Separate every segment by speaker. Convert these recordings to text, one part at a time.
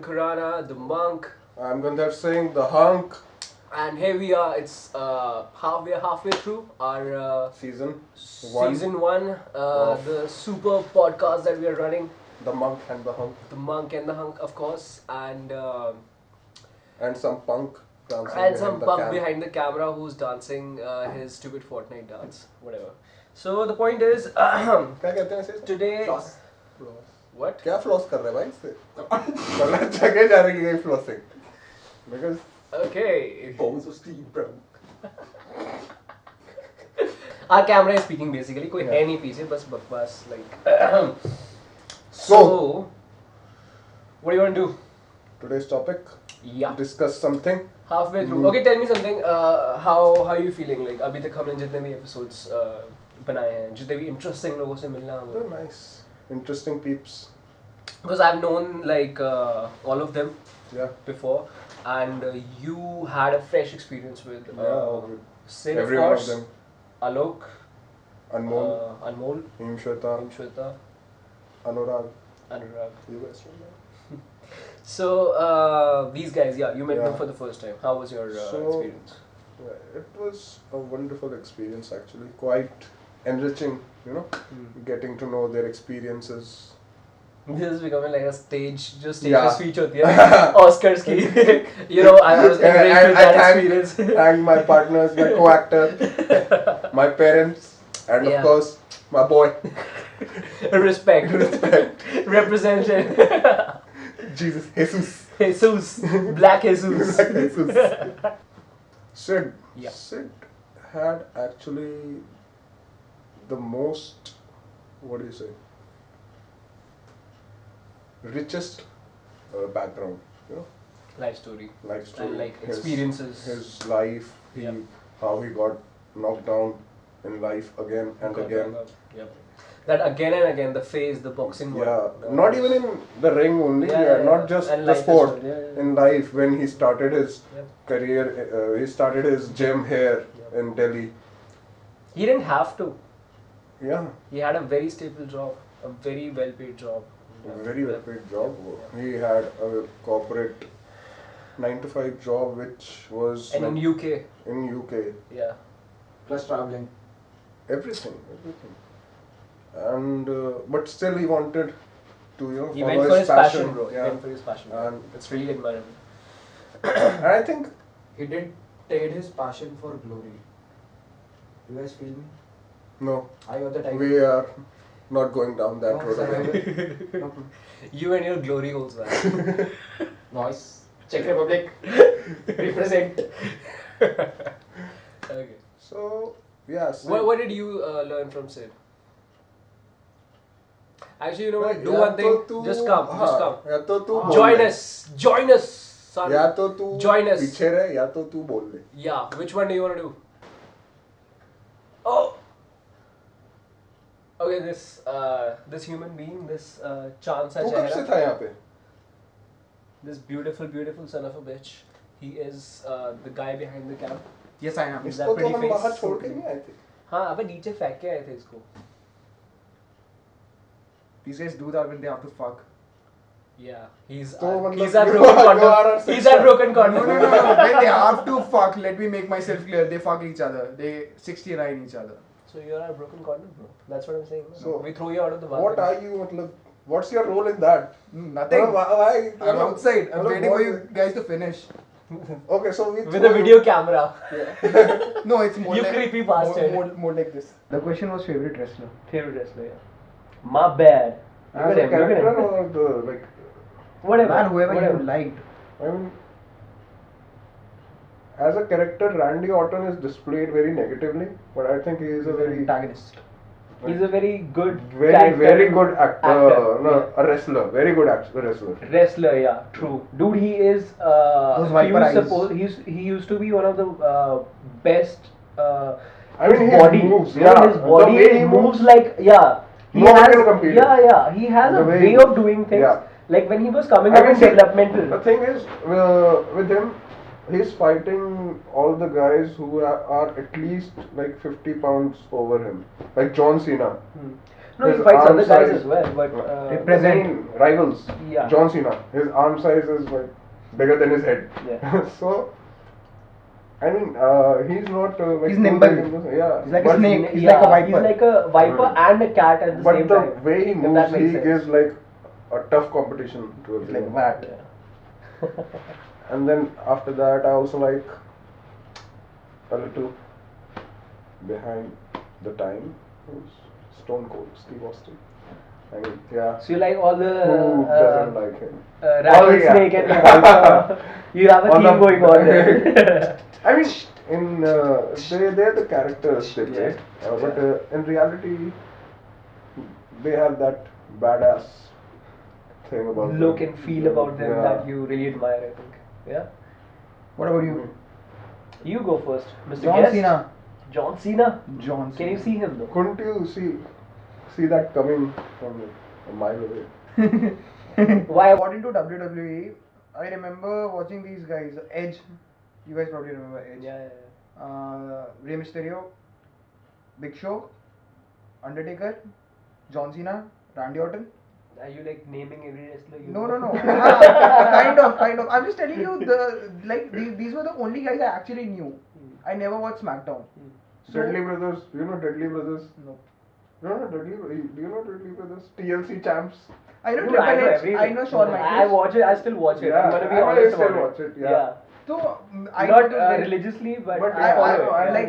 Speaker 1: Khurana, the monk,
Speaker 2: I'm Gandhar Singh, the hunk.
Speaker 1: and here we are. It's we're halfway through our
Speaker 2: Season 1.
Speaker 1: season one,
Speaker 2: Of-
Speaker 1: the super podcast that we are running,
Speaker 2: The monk and the hunk.
Speaker 1: the monk and the hunk, of course, and
Speaker 2: And some punk dancing
Speaker 1: and
Speaker 2: behind
Speaker 1: some
Speaker 2: the
Speaker 1: punk
Speaker 2: cam.
Speaker 1: behind the camera who's dancing his stupid Fortnite dance, whatever. So the point is,
Speaker 2: क्या कहते हैं इसे?
Speaker 1: today,
Speaker 2: Floss.
Speaker 1: what?
Speaker 2: क्या floss कर रहे हैं भाई इससे? गलत जगह जा रही है flossing. Because
Speaker 1: Okay.
Speaker 2: balls of steel, bro.
Speaker 1: Our camera is speaking basically. कोई
Speaker 2: Yeah.
Speaker 1: है नहीं पीछे बस बकवास like.
Speaker 2: So,
Speaker 1: What do you want to do?
Speaker 2: today's topic,
Speaker 1: Yeah.
Speaker 2: discuss something.
Speaker 1: Halfway through.
Speaker 2: Mm.
Speaker 1: Okay, tell me something. How you feeling? Like अभी तक हमने जितने भी episodes बनाए हैं, जितने भी interesting लोगों से मिलना
Speaker 2: Oh, nice. Interesting peeps.
Speaker 1: because I've known like all of them
Speaker 2: Yeah.
Speaker 1: before, and you had a fresh experience with
Speaker 2: Yeah.
Speaker 1: Sid, of
Speaker 2: Every one of
Speaker 1: course,
Speaker 2: them.
Speaker 1: Alok,
Speaker 2: Anmol,
Speaker 1: Anmol,
Speaker 2: Himshweta,
Speaker 1: Shweta,
Speaker 2: Anurag.
Speaker 1: Anurag.
Speaker 2: You guys know.
Speaker 1: So these guys, yeah, you met them
Speaker 2: Yeah.
Speaker 1: for the first time. How was your
Speaker 2: So-
Speaker 1: experience?
Speaker 2: Yeah, it was a wonderful experience actually. Quite enriching, you know, getting to know their experiences.
Speaker 1: This is becoming like a stage, just stage
Speaker 2: Yeah.
Speaker 1: speech होती है Oscars की. You know, I was
Speaker 2: Yeah,
Speaker 1: enriched with that
Speaker 2: thank-
Speaker 1: experience.
Speaker 2: Thank my partners, my co-actor, my parents, and
Speaker 1: Yeah.
Speaker 2: of course my boy.
Speaker 1: Respect, representation.
Speaker 2: Jesus, Jesus.
Speaker 1: Jesus, Black Jesus.
Speaker 2: Jesus. Sid.
Speaker 1: Yeah.
Speaker 2: Sid had actually the most, what do you say, richest background, you know,
Speaker 1: Life story.
Speaker 2: life story,
Speaker 1: And like
Speaker 2: his-
Speaker 1: experiences.
Speaker 2: his life,
Speaker 1: Yep.
Speaker 2: how he got knocked down in life again and
Speaker 1: Got
Speaker 2: again.
Speaker 1: that, yep. That again and again, the phase, the boxing one.
Speaker 2: Yeah, not even in the ring only,
Speaker 1: Yeah,
Speaker 2: not just
Speaker 1: and
Speaker 2: the
Speaker 1: life
Speaker 2: sport.
Speaker 1: as well, yeah.
Speaker 2: In life, when he started his
Speaker 1: Yep.
Speaker 2: career, he started his gym here
Speaker 1: Yep.
Speaker 2: in Delhi.
Speaker 1: He didn't have to.
Speaker 2: Yeah,
Speaker 1: He had a very stable job, a very well paid job.
Speaker 2: a very well paid job.
Speaker 1: Yeah.
Speaker 2: He had a corporate 9 to 5 job, which was
Speaker 1: And in
Speaker 2: like
Speaker 1: UK,
Speaker 2: in UK.
Speaker 1: yeah.
Speaker 3: Plus traveling.
Speaker 2: Everything. And but still, he wanted to, you know,
Speaker 1: He
Speaker 2: follow
Speaker 1: went for his passion, bro. He
Speaker 2: Yeah,
Speaker 1: went for his passion.
Speaker 2: And-
Speaker 1: It's really admirable.
Speaker 2: and I think
Speaker 3: He didn't trade his passion for glory. You guys feel me?
Speaker 2: no,
Speaker 3: Eye of the tiger.
Speaker 2: we are not going down that
Speaker 3: No,
Speaker 2: road again.
Speaker 3: survival. No.
Speaker 1: You and your glory holes, man.
Speaker 3: Noise. Czech Republic. Represent.
Speaker 1: Okay.
Speaker 2: So yeah.
Speaker 1: What did you learn from Sid? Actually, you know what? Do
Speaker 2: या
Speaker 1: one thing.
Speaker 2: तो तू-
Speaker 1: Just come.
Speaker 2: हाँ,
Speaker 1: Just come.
Speaker 2: या तो तू बोल
Speaker 1: Join
Speaker 2: ले.
Speaker 1: us. Join us, son.
Speaker 2: या तो तू
Speaker 1: Join us.
Speaker 2: पीछे रहे या तो तू बोल ले.
Speaker 1: Yeah. Which one do you want to do? Oh. Okay. This human being, this Chand
Speaker 2: तू कब से
Speaker 1: Chehra,
Speaker 2: था यहाँ पे?
Speaker 1: this beautiful son of a bitch. He is the guy behind the cam.
Speaker 3: Yes, I am.
Speaker 1: Is
Speaker 2: इसको
Speaker 1: that
Speaker 2: तो
Speaker 1: pretty
Speaker 2: हम
Speaker 1: face?
Speaker 2: बाहर छोड़ के नहीं आए थे.
Speaker 1: हाँ अबे नीचे फेंक के आए थे इसको.
Speaker 3: These guys do that when they have to fuck.
Speaker 1: Yeah, he's
Speaker 2: तो मतलब
Speaker 1: he's a
Speaker 2: you
Speaker 1: broken
Speaker 2: are our
Speaker 1: condom. He's a
Speaker 2: sister.
Speaker 1: broken
Speaker 4: No,
Speaker 1: condom.
Speaker 4: no, no, no. When they have to fuck, let me make myself clear. They fuck each other. They 69 each other.
Speaker 1: So you're a broken condom, bro. That's what I'm saying.
Speaker 2: So,
Speaker 1: We throw you out of the
Speaker 2: What
Speaker 1: balcony.
Speaker 2: are you मतलब? What's your role in that?
Speaker 4: Nothing.
Speaker 2: Why?
Speaker 4: I'm outside. I'm
Speaker 2: मतलब
Speaker 4: waiting for
Speaker 2: what-
Speaker 4: you guys to finish.
Speaker 2: Okay, so we
Speaker 1: With
Speaker 2: throw
Speaker 1: a video camera.
Speaker 4: No, it's more
Speaker 1: You
Speaker 4: like
Speaker 1: creepy bastard.
Speaker 4: more like this. The question was favorite wrestler.
Speaker 1: Favorite wrestler, yeah. My bad. Look
Speaker 2: As
Speaker 1: at
Speaker 2: a
Speaker 1: him, look at
Speaker 2: character
Speaker 1: him.
Speaker 2: or the like?
Speaker 1: Whatever.
Speaker 4: Man, whoever
Speaker 1: whatever.
Speaker 4: you liked.
Speaker 2: I mean, as a character, Randy Orton is displayed very negatively, but I think he is a very,
Speaker 4: Antagonist.
Speaker 1: He's a very good
Speaker 2: very,
Speaker 1: character.
Speaker 2: very good actor.
Speaker 1: Actor,
Speaker 2: No,
Speaker 1: yeah.
Speaker 2: a wrestler. Very good wrestler.
Speaker 1: Wrestler, yeah, true. Dude, he is.
Speaker 4: Those
Speaker 1: he
Speaker 4: viper
Speaker 1: was
Speaker 4: eyes.
Speaker 1: supposed. He used to be one of the best.
Speaker 2: I mean,
Speaker 1: his
Speaker 2: his
Speaker 1: body.
Speaker 2: moves,
Speaker 1: You know,
Speaker 2: yeah.
Speaker 1: his
Speaker 2: The
Speaker 1: body
Speaker 2: way he
Speaker 1: moves
Speaker 2: moves,
Speaker 1: like He
Speaker 2: no one
Speaker 1: has,
Speaker 2: can compete.
Speaker 1: yeah. He has
Speaker 2: The
Speaker 1: a
Speaker 2: way
Speaker 1: way
Speaker 2: he-
Speaker 1: of doing things.
Speaker 2: yeah.
Speaker 1: Like when he was coming
Speaker 2: I
Speaker 1: up
Speaker 2: mean,
Speaker 1: in
Speaker 2: see,
Speaker 1: developmental.
Speaker 2: The thing is, with him, he's fighting all the guys who are at least like 50 pounds over him, like John Cena.
Speaker 1: No, he
Speaker 2: His
Speaker 1: fights
Speaker 2: arm
Speaker 1: other guys
Speaker 2: size-
Speaker 1: as well, but
Speaker 4: Represent.
Speaker 2: main rivals.
Speaker 1: Yeah.
Speaker 2: John Cena, his arm size is like bigger than his head.
Speaker 1: Yeah.
Speaker 2: So I mean, he's not like
Speaker 4: He's
Speaker 2: too
Speaker 4: nimble.
Speaker 2: big in this- yeah.
Speaker 4: He's like a
Speaker 2: but-
Speaker 4: snake. He's
Speaker 1: yeah,
Speaker 4: like a viper.
Speaker 1: He's like a viper and a cat at the
Speaker 2: But
Speaker 1: same
Speaker 2: the
Speaker 1: time.
Speaker 2: way he
Speaker 1: if that
Speaker 2: moves,
Speaker 1: makes
Speaker 2: he
Speaker 1: sense.
Speaker 2: gives like a tough competition to
Speaker 4: He's like
Speaker 2: everyone.
Speaker 4: that.
Speaker 1: Yeah.
Speaker 2: And then after that, I also like a little behind the time. Who's Stone Cold Steve Austin. I mean, yeah.
Speaker 1: So you like all the
Speaker 2: Who doesn't like him?
Speaker 1: rattlesnake and viper. You have a
Speaker 2: All
Speaker 1: theme
Speaker 2: the-
Speaker 1: going on there.
Speaker 2: I mean, in they're the characters they play, but in reality, they have that badass thing about
Speaker 1: Look
Speaker 2: them.
Speaker 1: and feel about them
Speaker 2: Yeah.
Speaker 1: that you really admire, I think. Yeah.
Speaker 4: What about you?
Speaker 1: You go first, Mr.
Speaker 4: John
Speaker 1: Guest.
Speaker 4: Cena.
Speaker 1: John Cena.
Speaker 4: John
Speaker 1: Can you
Speaker 4: Cena.
Speaker 1: see him though?
Speaker 2: Couldn't you see that coming from a mile away?
Speaker 1: Why?
Speaker 4: I got into WWE. I remember watching these guys. Edge. You guys probably remember Edge.
Speaker 1: Yeah, yeah,
Speaker 4: Rey Mysterio, Big Show, Undertaker, John Cena, Randy Orton.
Speaker 1: yeah. Are you like naming every wrestler you
Speaker 4: No,
Speaker 1: know?
Speaker 4: no, no. kind of. I'm just telling you these were the only guys I actually knew. I never watched SmackDown. So,
Speaker 2: Deadly Brothers, you know Deadly Brothers?
Speaker 4: no.
Speaker 2: No, Deadly Brothers. Do you know Deadly Brothers? TLC champs.
Speaker 4: I know
Speaker 1: Dude, I know
Speaker 4: Triple H.
Speaker 1: everything.
Speaker 4: I know Shawn
Speaker 1: I
Speaker 4: Michaels.
Speaker 1: watch it. I still watch it.
Speaker 2: Yeah,
Speaker 1: I'm gonna be
Speaker 2: I
Speaker 1: honest
Speaker 2: still
Speaker 1: about
Speaker 2: watch it, yeah.
Speaker 4: So I know
Speaker 1: Not
Speaker 4: those guys.
Speaker 1: religiously, but,
Speaker 2: But
Speaker 1: I
Speaker 2: yeah,
Speaker 1: follow
Speaker 2: I
Speaker 1: it.
Speaker 2: know,
Speaker 1: yeah.
Speaker 4: Like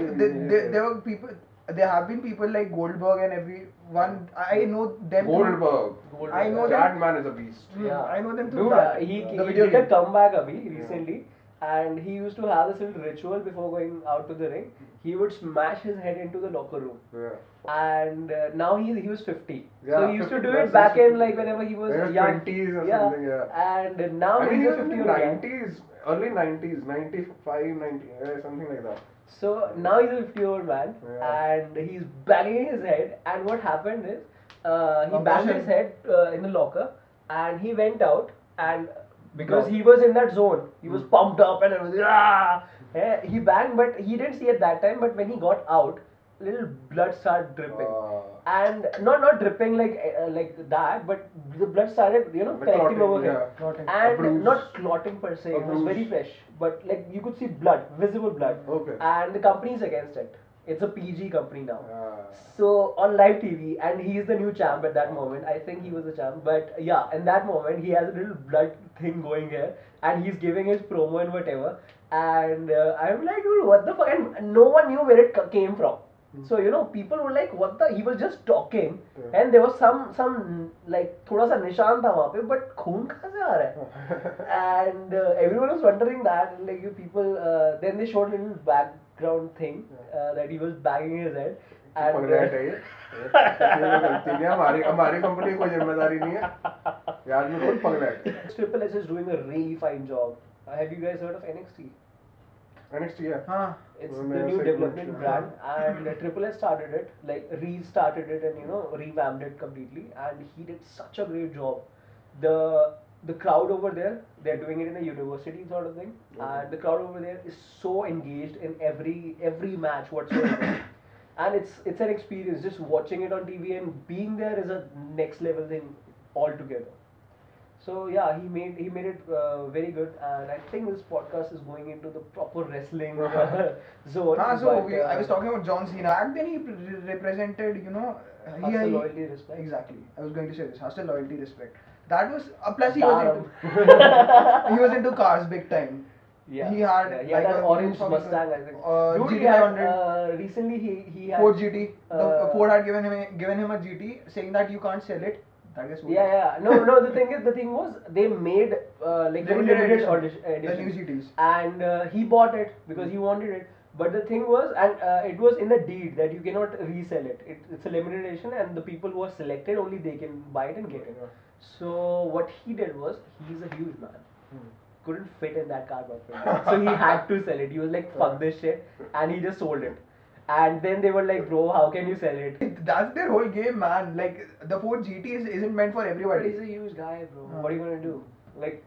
Speaker 2: Yeah.
Speaker 4: there were people. There have been people like Goldberg and everyone. I know them. through-
Speaker 2: Goldberg.
Speaker 4: I know
Speaker 2: That man is a beast.
Speaker 1: Yeah.
Speaker 4: I know them through
Speaker 1: Dude,
Speaker 4: that.
Speaker 1: he
Speaker 4: The video
Speaker 1: did a
Speaker 4: game.
Speaker 1: comeback recently, and he used to have this little ritual before going out to the ring. He would smash his head into the locker room,
Speaker 2: Yeah.
Speaker 1: and now he was 50.
Speaker 2: Yeah,
Speaker 1: So he used to
Speaker 2: 50
Speaker 1: do
Speaker 2: plus
Speaker 1: it back
Speaker 2: is
Speaker 1: in
Speaker 2: 50.
Speaker 1: like whenever he was
Speaker 2: When he was
Speaker 1: young.
Speaker 2: 20s or something, yeah.
Speaker 1: And now
Speaker 2: I mean, he
Speaker 1: he's a
Speaker 2: was in
Speaker 1: 50
Speaker 2: the
Speaker 1: year old guy.
Speaker 2: 90s, early 90s, 95, 90, something like that.
Speaker 1: So now he's a 50-year-old man,
Speaker 2: Yeah.
Speaker 1: and he's banging his head. And what happened is, he banged
Speaker 4: Concussion.
Speaker 1: his head in the locker, and he went out, and because
Speaker 2: No.
Speaker 1: he was in that zone, he was pumped up and everything. Ah! He banged, but he didn't see at that time. But when he got out, little blood started dripping, and not dripping like that, but the blood started
Speaker 2: The
Speaker 1: collecting
Speaker 2: clotting,
Speaker 1: over him,
Speaker 2: yeah.
Speaker 4: Clotting.
Speaker 2: A
Speaker 1: and
Speaker 2: bruise.
Speaker 1: not clotting per se.
Speaker 2: A
Speaker 1: It was very
Speaker 2: bruise.
Speaker 1: fresh, but like you could see blood, visible blood.
Speaker 2: Okay.
Speaker 1: And the company is against it. It's a PG company now.
Speaker 2: Ah.
Speaker 1: So on live TV, and he is the new champ at that moment. I think he was the champ, but yeah, in that moment he has a little blood thing going here, and he's giving his promo and whatever. And I'm like, dude, what the fuck? And no one knew where it came from. So people were like, what the? He was just talking,
Speaker 2: Yeah.
Speaker 1: and there was some like थोड़ा सा निशान था वहाँ पे, but खून कहाँ से आ रहा है? And everyone was wondering that, like you people. Then they showed a little background thing that he was banging his head. And
Speaker 2: पकड़ रहा है ये गलती नहीं है, हमारी कंपनी की कोई जिम्मेदारी नहीं है ये आदमी खुद पकड़ रहा है
Speaker 1: Triple H is doing a really fine job. Have you guys heard of NXT?
Speaker 2: NXT है
Speaker 4: Huh.
Speaker 1: It's
Speaker 2: Well,
Speaker 1: the
Speaker 2: yeah,
Speaker 1: new
Speaker 2: segment,
Speaker 1: development
Speaker 2: yeah.
Speaker 1: brand, and Triple H started it, like restarted it, and revamped it completely, and he did such a great job. The crowd over there, they're doing it in a university sort of thing, and the crowd over there is so engaged in every match whatsoever. And it's an experience. Just watching it on TV and being there is a next level thing altogether. So yeah, he made it very good, and I think this podcast is going into the proper wrestling zone.
Speaker 4: So
Speaker 1: but,
Speaker 4: I was talking about John Cena. Back then he represented,
Speaker 1: hustle, loyalty, respect.
Speaker 4: Exactly. I was going to say this. Hustle, loyalty, respect. That was plus he
Speaker 1: Daram.
Speaker 4: was into cars big time.
Speaker 1: Yeah,
Speaker 4: He had
Speaker 1: yeah,
Speaker 4: like
Speaker 1: that
Speaker 4: a
Speaker 1: orange
Speaker 4: fucking-
Speaker 1: Mustang, I think. Dude,
Speaker 4: GT
Speaker 1: he had,
Speaker 4: 500.
Speaker 1: recently he had
Speaker 4: Ford GT.
Speaker 1: uh,
Speaker 4: Ford had given him a GT, saying that you can't sell it. That is
Speaker 1: Yeah. No. The thing was they made like
Speaker 4: Limited
Speaker 1: limited
Speaker 4: edition. The new
Speaker 1: editions.
Speaker 4: GTs.
Speaker 1: And he bought it because he wanted it. But the thing was, and it was in the deed that you cannot resell it. It's a limited edition, and the people who are selected only they can buy it and get it. So what he did was, he's a huge man. Couldn't fit in that car properly. So he had to sell it. He was like, fuck this shit. And he just sold it. And then they were like, bro, how can you sell it?
Speaker 4: That's their whole game, man. Like the Ford GT isn't meant for
Speaker 1: But
Speaker 4: everybody.
Speaker 1: he's a huge guy, bro. What are you gonna do? Like,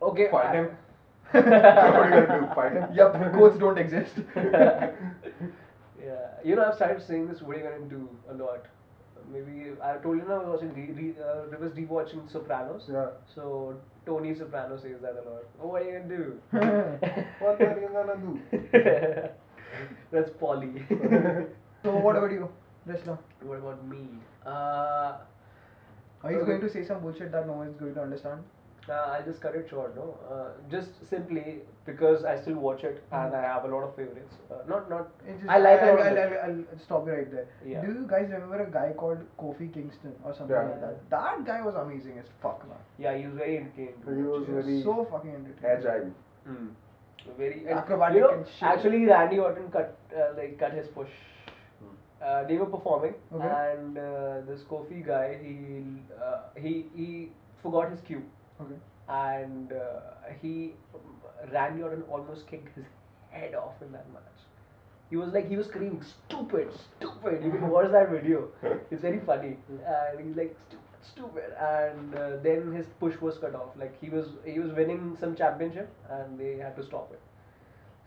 Speaker 1: okay.
Speaker 2: Fight him. What are you gonna do? Fight him?
Speaker 4: Yup, quotes don't exist.
Speaker 1: Yeah, you know, I've started saying this. What are you gonna do a lot? Maybe I told you now I was watching was rewatching Sopranos.
Speaker 2: Yeah.
Speaker 1: So Tony Soprano says that a lot. Oh, what are you gonna do?
Speaker 2: What are you gonna do?
Speaker 1: That's Polly.
Speaker 4: So what about you, Rishna?
Speaker 1: What about me?
Speaker 4: Are you going to say some bullshit that no one is going to understand?
Speaker 1: I'll just cut it short, no? Just simply because I still watch it and I have a lot of favorites. Not.
Speaker 4: It's
Speaker 1: I like a lot of
Speaker 4: I'll,
Speaker 1: it.
Speaker 4: I'll stop you right there.
Speaker 1: Yeah.
Speaker 4: Do you guys remember a guy called Kofi Kingston or something
Speaker 2: Yeah.
Speaker 4: like that? That guy was amazing as fuck, man.
Speaker 1: Yeah, he was very entertaining. to
Speaker 2: He
Speaker 1: watch.
Speaker 2: was
Speaker 4: He was
Speaker 2: very
Speaker 4: so fucking entertaining.
Speaker 2: agile.
Speaker 1: Hmm. Very and,
Speaker 4: Acrobatic
Speaker 1: you know,
Speaker 4: and shit.
Speaker 1: actually, Randy Orton cut his push. They were performing,
Speaker 4: Okay.
Speaker 1: and this Kofi guy, he forgot his cue,
Speaker 4: Okay.
Speaker 1: and Randy Orton almost kicked his head off in that match. He was screaming, "Stupid, stupid!" You can watch that video. It's very funny, and he's like, "Stupid, stupid!" And then his push was cut off. Like he was winning some championship, and they had to stop it.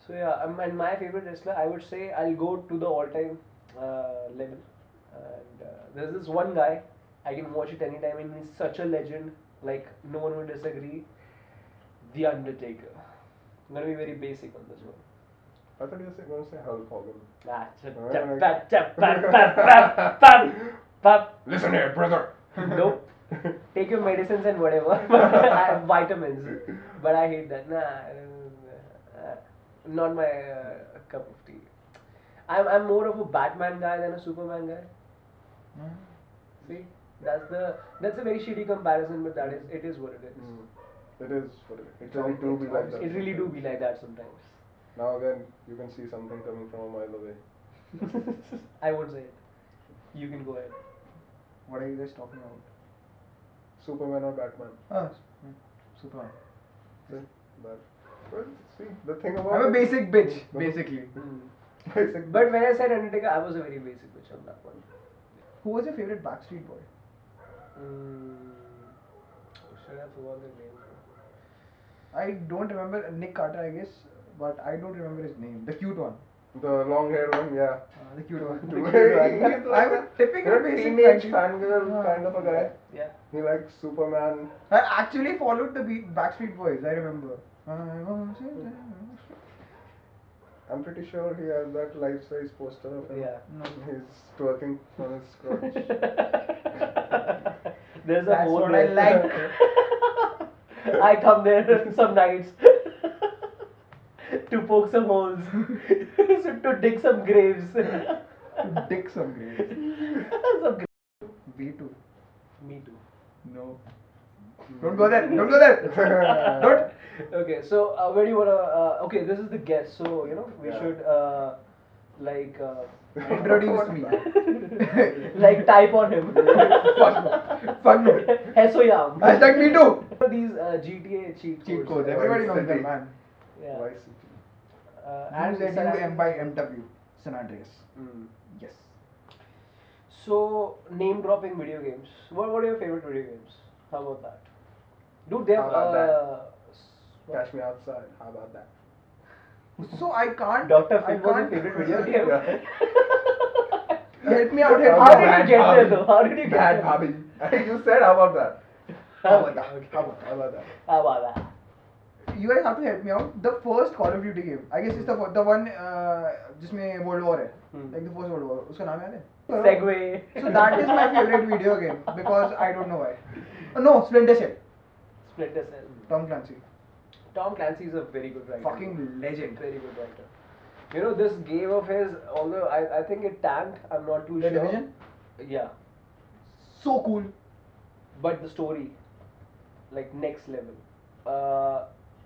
Speaker 1: So yeah, and my favorite wrestler, I would say I'll go to the all-time level. And there's this one guy, I can watch it anytime, and he's such a legend. Like no one would disagree. The Undertaker. I'm gonna be very basic on this one.
Speaker 2: I thought you were going to say Hulk Hogan.
Speaker 1: Ah,
Speaker 2: Alright. Listen here, brother.
Speaker 1: Nope. Take your medicines and whatever. And vitamins. But I hate that. Not my cup of tea. I'm more of a Batman guy than a Superman guy. See, that's a very shitty comparison, but it is what it is.
Speaker 2: It is what it is. It really do be like that.
Speaker 1: It really do be like that sometimes.
Speaker 2: Now again, you can see something coming from a mile away.
Speaker 1: I won't say it. You can go ahead.
Speaker 4: What are you guys talking about?
Speaker 2: Superman or Batman?
Speaker 4: Superman.
Speaker 2: See, that. Well, see, the thing about
Speaker 4: I'm a
Speaker 2: it-
Speaker 4: basic bitch, basically.
Speaker 2: Basic.
Speaker 1: But when I said Undertaker, I was a very basic bitch on that one.
Speaker 4: Who was your favorite Backstreet Boy?
Speaker 1: Should I forgot the name?
Speaker 4: I don't remember Nick Carter, I guess, but I don't remember his name. The cute one.
Speaker 2: The long hair one, yeah.
Speaker 4: The cute one.
Speaker 2: The cute one.
Speaker 4: I'm a typical basic
Speaker 2: teenage
Speaker 4: Backstreet-
Speaker 2: fangirl kind of a guy.
Speaker 1: Yeah.
Speaker 2: He likes Superman.
Speaker 4: I actually followed the Backstreet Boys, I remember.
Speaker 2: I'm pretty sure he has that life-size poster of him.
Speaker 1: Yeah.
Speaker 4: No.
Speaker 2: He's twerking on his crotch.
Speaker 1: There's a
Speaker 4: That's
Speaker 1: hole
Speaker 4: what
Speaker 1: there.
Speaker 4: I like.
Speaker 1: I come there some nights to poke some holes, to dig some graves.
Speaker 4: Dick some grades.
Speaker 1: Some gra-
Speaker 4: V2.
Speaker 1: Me too.
Speaker 4: No. Don't go there. Don't go there. Don't.
Speaker 1: Okay, so where do you wanna? Okay, this is the guest, so you know we
Speaker 2: Yeah.
Speaker 1: should like
Speaker 4: Introduce me.
Speaker 1: like type on him.
Speaker 4: Fuck no. Fuck no.
Speaker 1: Hesoyam.
Speaker 4: Hashtag me too.
Speaker 1: These GTA cheat
Speaker 4: Cheat
Speaker 1: codes.
Speaker 4: codes. Everybody knows
Speaker 2: City.
Speaker 4: that, man.
Speaker 1: Yeah.
Speaker 2: Vice City.
Speaker 1: And
Speaker 4: Use
Speaker 1: San
Speaker 4: M by MW. San Andreas.
Speaker 1: Mm.
Speaker 4: Yes.
Speaker 1: So name dropping video games. What are your favorite video games? How about that? Dude, they have
Speaker 2: How about
Speaker 1: what?
Speaker 2: Catch me outside. How about that?
Speaker 4: So I can't.
Speaker 1: Dr.
Speaker 4: I
Speaker 1: Phil was your
Speaker 4: can't-
Speaker 1: favorite video game.
Speaker 4: Help me out. Help me
Speaker 1: How
Speaker 4: out.
Speaker 1: did you get there though? How did you get
Speaker 2: Bad
Speaker 1: there?
Speaker 2: Bobby. You said how about that?
Speaker 4: How about that?
Speaker 1: Okay.
Speaker 2: How about that?
Speaker 1: How about that?
Speaker 4: You guys have to help me out. The first Call of Duty game. I guess it's the one जिसमें World War है. Like the first World War. उसका नाम याद है?
Speaker 1: Segway.
Speaker 4: So that is my favorite video game because I don't know why. No, Splinter Cell.
Speaker 1: Splinter Cell.
Speaker 4: Tom Clancy.
Speaker 1: Tom Clancy is a very good writer.
Speaker 4: Fucking legend.
Speaker 1: Very good writer. You know, this game of his, although I think it tanked, I'm not too
Speaker 4: The
Speaker 1: sure.
Speaker 4: Division?
Speaker 1: Yeah.
Speaker 4: So cool.
Speaker 1: But the story, like next level.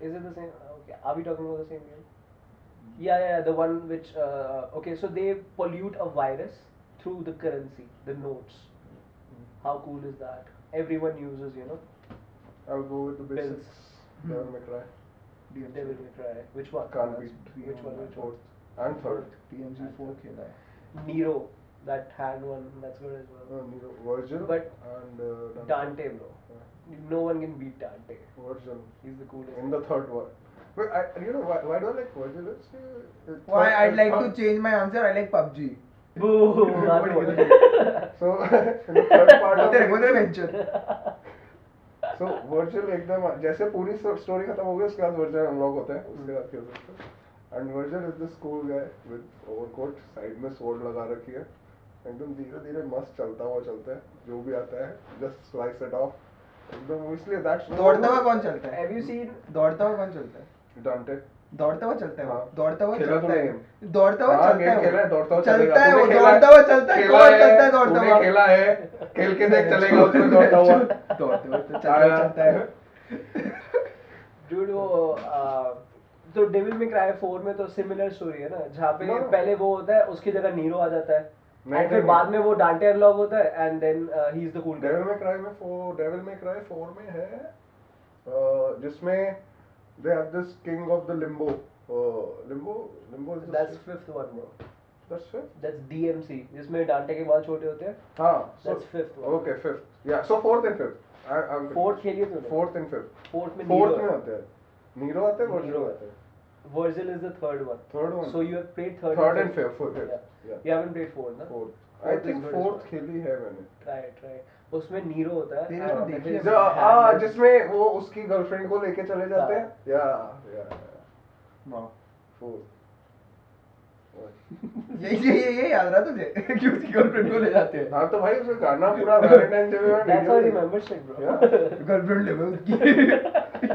Speaker 1: Is it the same? Okay, are we talking about the same game? Yeah, the one which, okay, so they pollute a virus through the currency, the notes. How cool is that? Everyone uses, you know,
Speaker 2: I'll go with the basics.
Speaker 1: Bills.
Speaker 2: Devil May Cry.
Speaker 1: Devil May Cry. Which one?
Speaker 2: Can't beat.
Speaker 1: Which one?
Speaker 2: Fourth and third.
Speaker 4: DMZ 4 खेला है.
Speaker 1: Nero, that hand one, that's good as well.
Speaker 2: Nero, Virgil
Speaker 1: But
Speaker 2: and
Speaker 1: Dante, bro.
Speaker 2: Yeah.
Speaker 1: No one can beat Dante.
Speaker 2: Virgil
Speaker 1: He's the coolest.
Speaker 2: in the third one. But you know why do I like Virgil?
Speaker 4: Why I'd like to change my answer. I like PUBG.
Speaker 1: Boo!
Speaker 2: So in the third part of
Speaker 4: बोलते
Speaker 2: it,
Speaker 4: venture.
Speaker 2: so Virgil एकदम जैसे पूरी story खत्म हो गई उसके बाद Virgil unlock होता है उसके बाद खेल सकते हैं. And Virgil is this cool guy with overcoat, side में sword लगा रखी है. एकदम धीरे धीरे मस्त चलता हुआ चलता है. जो भी आता है just slice it off. एकदम इसलिए that's
Speaker 4: दौड़ता हुआ कौन चलता है?
Speaker 1: Have you seen?
Speaker 4: दौड़ता हुआ कौन चलता है?
Speaker 2: Dante.
Speaker 4: दौड़ता हुआ चलता है वो.
Speaker 2: हाँ.
Speaker 4: दौड़ता हुआ
Speaker 2: खेला
Speaker 4: चलता है.
Speaker 2: तूने?
Speaker 4: दौड़ता हुआ
Speaker 2: हाँ,
Speaker 4: चलता
Speaker 2: game
Speaker 4: है
Speaker 2: खेला है,
Speaker 4: वो.
Speaker 2: दौड़ता हुआ
Speaker 4: चलता है
Speaker 2: चलेगा.
Speaker 4: वो.
Speaker 2: तूने खेला
Speaker 4: दौड़ता हुआ चलता है.
Speaker 2: खेला
Speaker 4: कौन
Speaker 2: है,
Speaker 4: चलता है दौड़ता
Speaker 2: तूने
Speaker 4: हुआ?
Speaker 2: खेला है. खेल के देख चलेगा उसमें दौड़ता हुआ.
Speaker 4: दौड़ते हुए तो चलता है.
Speaker 1: Dude, वो तो डेविल में क्राई 4 में तो सिमिलर स्टोरी है ना जहाँ पे
Speaker 2: No.
Speaker 1: पहले वो होता है उसकी जगह नीरो आ जाता है
Speaker 2: नहीं,
Speaker 1: और फिर
Speaker 2: नहीं,
Speaker 1: बाद में वो डांटे अनलॉक होता है and then he is the cool
Speaker 2: devil may cry में 4 में है जिसमें they have this king of the limbo limbo is the
Speaker 1: that's fifth one bro
Speaker 2: that's fifth.
Speaker 1: That's DMC जिसमें डांटे के बाल छोटे होते हैं
Speaker 2: हाँ, so
Speaker 1: That's fifth one.
Speaker 2: okay, fifth. Yeah, so fourth and fifth. I'm
Speaker 1: fourth खेलिए तूने
Speaker 2: fourth and fifth.
Speaker 1: फोर्थ में
Speaker 2: Fourth
Speaker 1: नीरो
Speaker 2: में आते हैं. Nero आते हैं, Virgil
Speaker 1: Nero.
Speaker 2: आते हैं.
Speaker 1: Virgil is the third one
Speaker 2: Third one.
Speaker 1: so you have played third
Speaker 2: Third and fifth.
Speaker 1: yeah.
Speaker 2: Yeah.
Speaker 1: You haven't played fourth ना
Speaker 2: Fourth. I
Speaker 1: Fourth is
Speaker 2: think
Speaker 1: good as
Speaker 2: fourth
Speaker 1: well.
Speaker 2: खेली है मैंने.
Speaker 1: try उसमें Nero होता है
Speaker 4: तेरे उसमें देखी है
Speaker 2: जो जिसमें वो उसकी गर्लफ्रेंड को लेके चले जाते हैं. Yeah.
Speaker 4: वाह.
Speaker 2: Fourth.
Speaker 4: ये याद रहा तुझे कि उसकी गर्लफ्रेंड को ले जाते हैं.
Speaker 2: हाँ तो भाई उसका गाना पूरा वैलेंटाइन डे में
Speaker 1: that's how he remembers it bro
Speaker 4: girlfriend ले गए उसकी.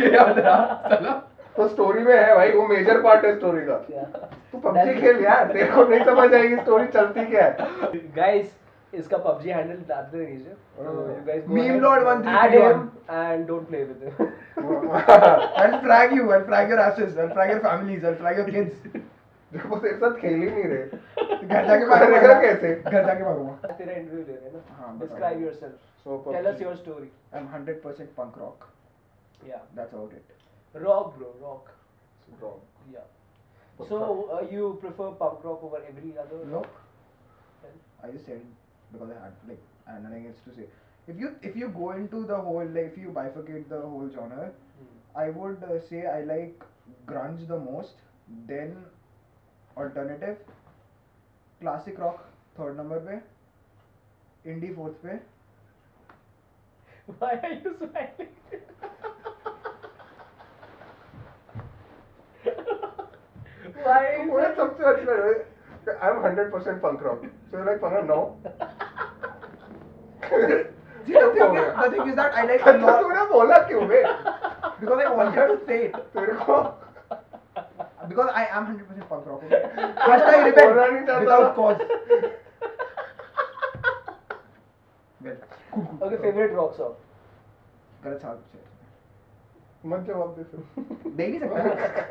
Speaker 4: ये याद रहा साला.
Speaker 2: तो स्टोरी में है भाई वो मेजर पार्ट है स्टोरी का.
Speaker 1: Yeah.
Speaker 2: तू पबजी खेल यार तेरे को नहीं समझ आएगी स्टोरी चलती क्या है.
Speaker 1: guys इसका PUBG हैंडल डाल दे नीचे so you guys go
Speaker 4: Meme
Speaker 1: ahead,
Speaker 4: Lord 1331.
Speaker 1: add him and don't play with him
Speaker 4: I'll frag you. I'll frag your asses. I'll frag your families. I'll frag your kids.
Speaker 2: जब वो तेरे साथ खेल ही नहीं रहे.
Speaker 4: घर जाके
Speaker 2: करेगा
Speaker 4: भागूंगा.
Speaker 2: कैसे?
Speaker 4: घर जाके भागूंगा.
Speaker 1: तेरा इंटरव्यू ले रहे हैं ना
Speaker 4: हाँ, बताओ.
Speaker 1: describe yourself
Speaker 2: So
Speaker 1: tell us your story
Speaker 4: I'm 100% punk rock.
Speaker 1: yeah
Speaker 4: That's about it.
Speaker 1: rock bro rock
Speaker 2: Wrong.
Speaker 1: yeah so you prefer punk rock over every other
Speaker 4: Nope.
Speaker 1: Then?
Speaker 4: I just said it because I had like I had nothing else to say. If you go into the whole like if you bifurcate the whole genre, I would say I like grunge the most, then alternative, classic rock third number पे, indie fourth पे.
Speaker 1: why are you smiling why is
Speaker 2: वो
Speaker 1: that
Speaker 2: सबसे अच्छा है. I'm 100% punk rock. So you're like punk rock? No.
Speaker 4: See, the thing is that I like a lot
Speaker 2: तूने बोला क्यों बे?
Speaker 4: because I wanted to say it.
Speaker 2: तेरे को
Speaker 4: Because I am 100% punk rock. Okay? Hashtag rebel
Speaker 2: बोलना नहीं चाहता.
Speaker 4: without cause. Well, cool.
Speaker 1: okay favorite rock song
Speaker 4: गलत सवाल पूछा.
Speaker 2: मत जवाब दे फिर.
Speaker 4: दे ही नहीं सकता.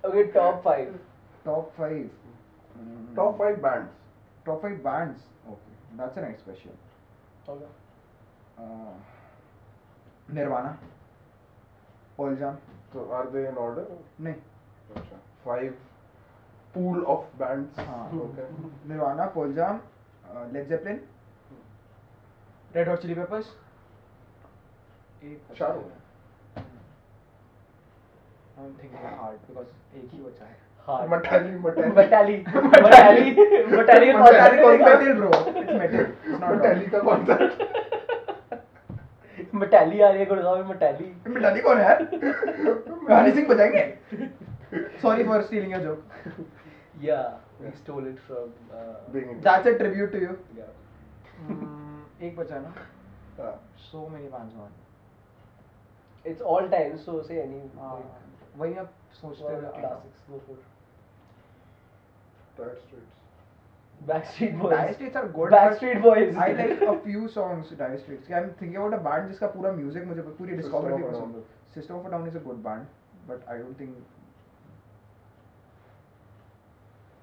Speaker 1: okay top 5
Speaker 4: Top 5.
Speaker 2: Top 5 bands.
Speaker 4: Top 5 bands. Okay, that's a nice question.
Speaker 1: okay
Speaker 4: Uh, Nirvana. Pearl Jam.
Speaker 2: So are they in order?
Speaker 4: नहीं.
Speaker 2: अच्छा. 5 pool of bands.
Speaker 4: हाँ.
Speaker 2: Okay.
Speaker 4: Nirvana, Pearl Jam, Led Zeppelin, Red Hot Chili Peppers. एक
Speaker 2: Shadow.
Speaker 4: I'm thinking hard because एक ही बचा है.
Speaker 1: hard
Speaker 2: Matali.
Speaker 1: Matali Matali
Speaker 4: It's metal, bro. It's metal. It's not rock.
Speaker 2: Matali का concert.
Speaker 1: Matali आ रही है गुड़गांव में Matali
Speaker 4: Mitali कौन है यार? हनी सिंह बजाएंगे? Sorry for stealing your joke.
Speaker 1: yeah we stole it from
Speaker 2: Being in.
Speaker 4: That's a tribute to you.
Speaker 1: yeah
Speaker 4: एक बचा ना.
Speaker 2: हाँ.
Speaker 4: So many bands on.
Speaker 1: it's all time so say any like,
Speaker 4: वही अब सोचते
Speaker 1: one of the
Speaker 4: हुए
Speaker 1: classics go for
Speaker 2: Dire Straits.
Speaker 1: Backstreet Boys
Speaker 4: Dire Straits are good.
Speaker 1: Backstreet Boys
Speaker 4: I like a few songs Dire Straits. I'm thinking about a band जिसका पूरा music मुझे पूरी
Speaker 2: System
Speaker 4: discography
Speaker 2: of a
Speaker 4: पसंद
Speaker 2: Down.
Speaker 4: है. System of a Down is a good band, but I don't think.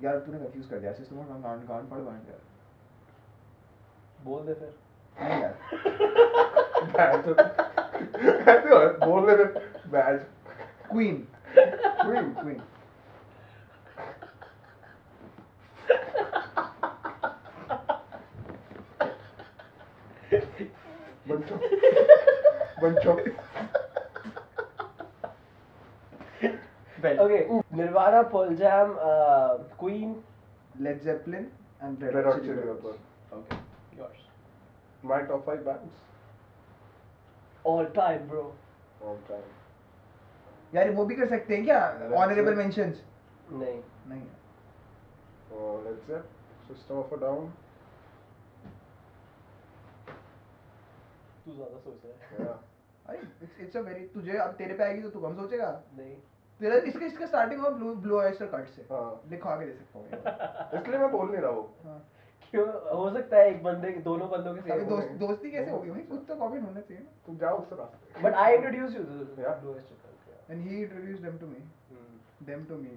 Speaker 4: यार तूने confuse कर दिया. System of a Down गान पढ़ band यार.
Speaker 1: बोल दे फिर
Speaker 4: नहीं यार.
Speaker 2: Band. ऐसे हो बोल दे फिर. Bad.
Speaker 4: Queen.
Speaker 2: Queen. bunch of
Speaker 4: Well,
Speaker 1: Okay, Nirvana, Pearl Jam, Queen,
Speaker 4: Led Zeppelin and
Speaker 2: Red Hot Chili Peppers.
Speaker 4: Okay.
Speaker 1: yours.
Speaker 2: My top 5 bands
Speaker 1: All time, bro.
Speaker 2: all time.
Speaker 4: यार वो भी कर सकते हैं क्या
Speaker 2: Let's
Speaker 4: ऑनरेबल
Speaker 2: see.
Speaker 4: मेंशंस
Speaker 1: नहीं.
Speaker 4: नहीं
Speaker 2: Let's say System of a Down.
Speaker 1: तू ज़्यादा सोच रहा है.
Speaker 2: Yeah.
Speaker 4: अरे इट्स अ वेरी तुझे अब तेरे पे आएगी तो तू कम सोचेगा
Speaker 1: नहीं.
Speaker 4: तेरा इसका स्टार्टिंग हुआ ब्लू ऑयस्टर कट से
Speaker 2: हाँ.
Speaker 4: लिखवा के दे सकता हूँ ये।
Speaker 2: इसलिए मैं बोल नहीं रहा वो.
Speaker 4: हाँ
Speaker 1: क्यों हो सकता है एक बंदे दोनों बंदों के
Speaker 4: अभी
Speaker 1: सेम.
Speaker 4: दोस्ती कैसे होगी भाई कुछ तो कमेंट होना चाहिए ना
Speaker 2: तू जाओ उस रास्ते.
Speaker 1: But I introduced you to the
Speaker 2: Yeah.
Speaker 1: Blue Oyster Cult.
Speaker 4: And he introduced them to me them to me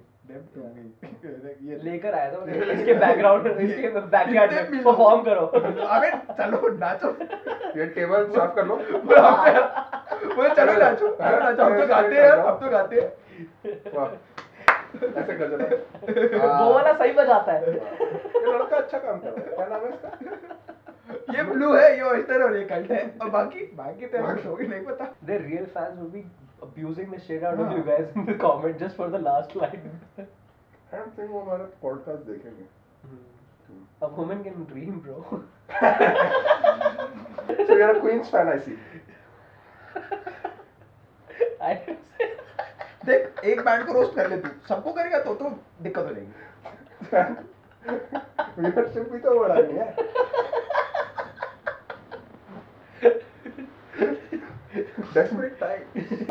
Speaker 4: ये
Speaker 1: लेकर आया था मतलब इसके बैकग्राउंड इसके बैकयार्ड
Speaker 4: इससे
Speaker 1: में
Speaker 4: मिलो।
Speaker 1: परफॉर्म करो.
Speaker 4: अबे चलो नाचो
Speaker 2: ये टेबल साफ कर लो.
Speaker 4: वो चलो नाचो हम तो गाते हैं अब तो गाते हैं
Speaker 2: वाह. ऐसे कर जरा.
Speaker 1: वो वाला सही बजाता है.
Speaker 2: ये लड़का अच्छा काम कर रहा है. क्या नाम है इसका?
Speaker 4: ये ब्लू है ये ऑयस्टर और ये कल्ट है और बाकी बाकी तो कुछ होगी नहीं पता
Speaker 1: The real fans will be abusing the shit out of
Speaker 4: हाँ.
Speaker 1: you guys in the comment just for the last line.
Speaker 2: I don't think वो हमारा पॉडकास्ट देखेंगे.
Speaker 1: A woman can dream, bro.
Speaker 2: So you're a Queen's fan, I see.
Speaker 1: I didn't say.
Speaker 4: देख एक band को roast कर ले तू सबको करेगा तो दिक्कत हो जाएगी
Speaker 2: व्यूअरशिप भी तो बढ़ा नहीं है. Desperate time.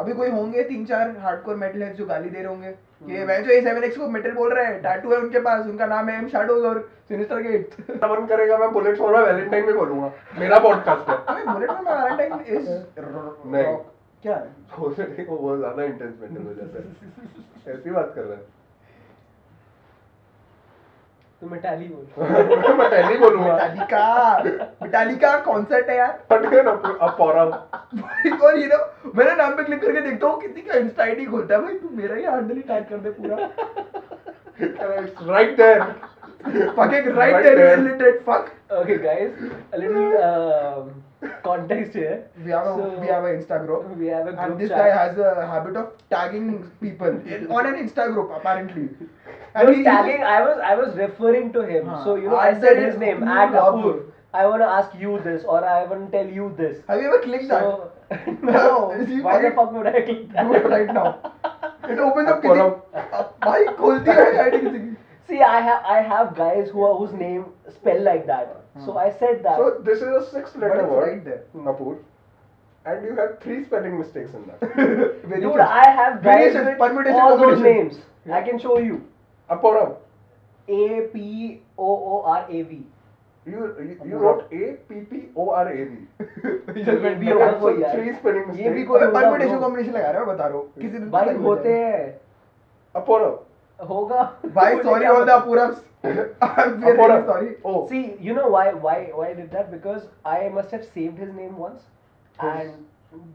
Speaker 4: अभी कोई होंगे 3-4 हार्डकोर मेटल हेड्स जो गाली दे रहे होंगे कि मैं जो A7X को मेटल बोल रहा है टैटू है उनके पास उनका नाम है एम शैडोज और सिनिस्टर गेट
Speaker 2: मन करेगा मैं बुलेट्स और मैं वैलेंटाइन में बोलूंगा. मेरा पॉडकास्ट है.
Speaker 4: अबे बुलेट में वैलेंटाइन इज
Speaker 2: नहीं.
Speaker 4: क्या है
Speaker 2: वो बहुत ज्यादा इंटेंस मेंटल हो जाता है. ऐसी बात कर रहा है.
Speaker 1: तो मैं टैली बोल.
Speaker 2: मैं पहले ही बोलूंगा.
Speaker 4: मेटालिका कॉन्सर्ट है यार
Speaker 2: हट गए ना अब पौरा.
Speaker 4: और ये ना मैंने नाम पे क्लिक करके देखता हूँ किसी का इंस्टा आईडी खोलता है भाई तू मेरा ही हैंडल ही टैग कर दे पूरा
Speaker 2: right there.
Speaker 4: fucking right
Speaker 2: Right
Speaker 4: there
Speaker 2: there.
Speaker 4: illiterate fuck
Speaker 1: Okay, guys, a little context here.
Speaker 4: we have an Insta group
Speaker 1: We have a
Speaker 4: and
Speaker 1: group
Speaker 4: this
Speaker 1: chat.
Speaker 4: guy has a habit of tagging people on an Insta group apparently
Speaker 1: I was tagging. I was referring to him.
Speaker 4: हाँ.
Speaker 1: So you know, I
Speaker 4: At
Speaker 1: said
Speaker 4: the
Speaker 1: his
Speaker 4: rate
Speaker 1: name
Speaker 4: Apur
Speaker 1: at Apur.
Speaker 4: Apur.
Speaker 1: I want to ask you this, or I want to tell you this.
Speaker 4: have you ever clicked that
Speaker 1: So no.
Speaker 4: Is he
Speaker 1: Why the
Speaker 4: fucking-
Speaker 1: fuck would I click that?
Speaker 4: do it right now it opens up
Speaker 2: Apur
Speaker 4: किसी भाई खोलती है ID किसी की
Speaker 1: See, I have guys whose name spell like that. So I said that.
Speaker 2: So this is a 6-letter
Speaker 4: But it's
Speaker 2: word.
Speaker 4: right there
Speaker 2: Apur. And you have 3 spelling mistakes in that.
Speaker 1: Dude, I have guys
Speaker 4: Variations,
Speaker 1: with
Speaker 4: permutation,
Speaker 1: all those
Speaker 4: combinations.
Speaker 1: names. I can show you.
Speaker 2: Aporam.
Speaker 1: APOORAV.
Speaker 2: You wrote APPORAV.
Speaker 1: ये भी होगा कोई यार.
Speaker 2: 3 spelling
Speaker 1: ये भी
Speaker 2: mistakes.
Speaker 1: कोई होगा
Speaker 4: permutation
Speaker 1: bro.
Speaker 4: Combination लगा रहा है मैं बता रहा हूँ किसी दिन
Speaker 1: भाई होते हैं.
Speaker 2: Aporam.
Speaker 1: होगा.
Speaker 4: भाई
Speaker 1: मुझे
Speaker 4: सॉरी
Speaker 1: क्या
Speaker 4: ऑल द
Speaker 1: पता.
Speaker 4: अपूरव्स I'm very
Speaker 2: Aporam.
Speaker 4: sorry
Speaker 2: Oh.
Speaker 1: See, you know why I did that? Because I must have saved his name once, and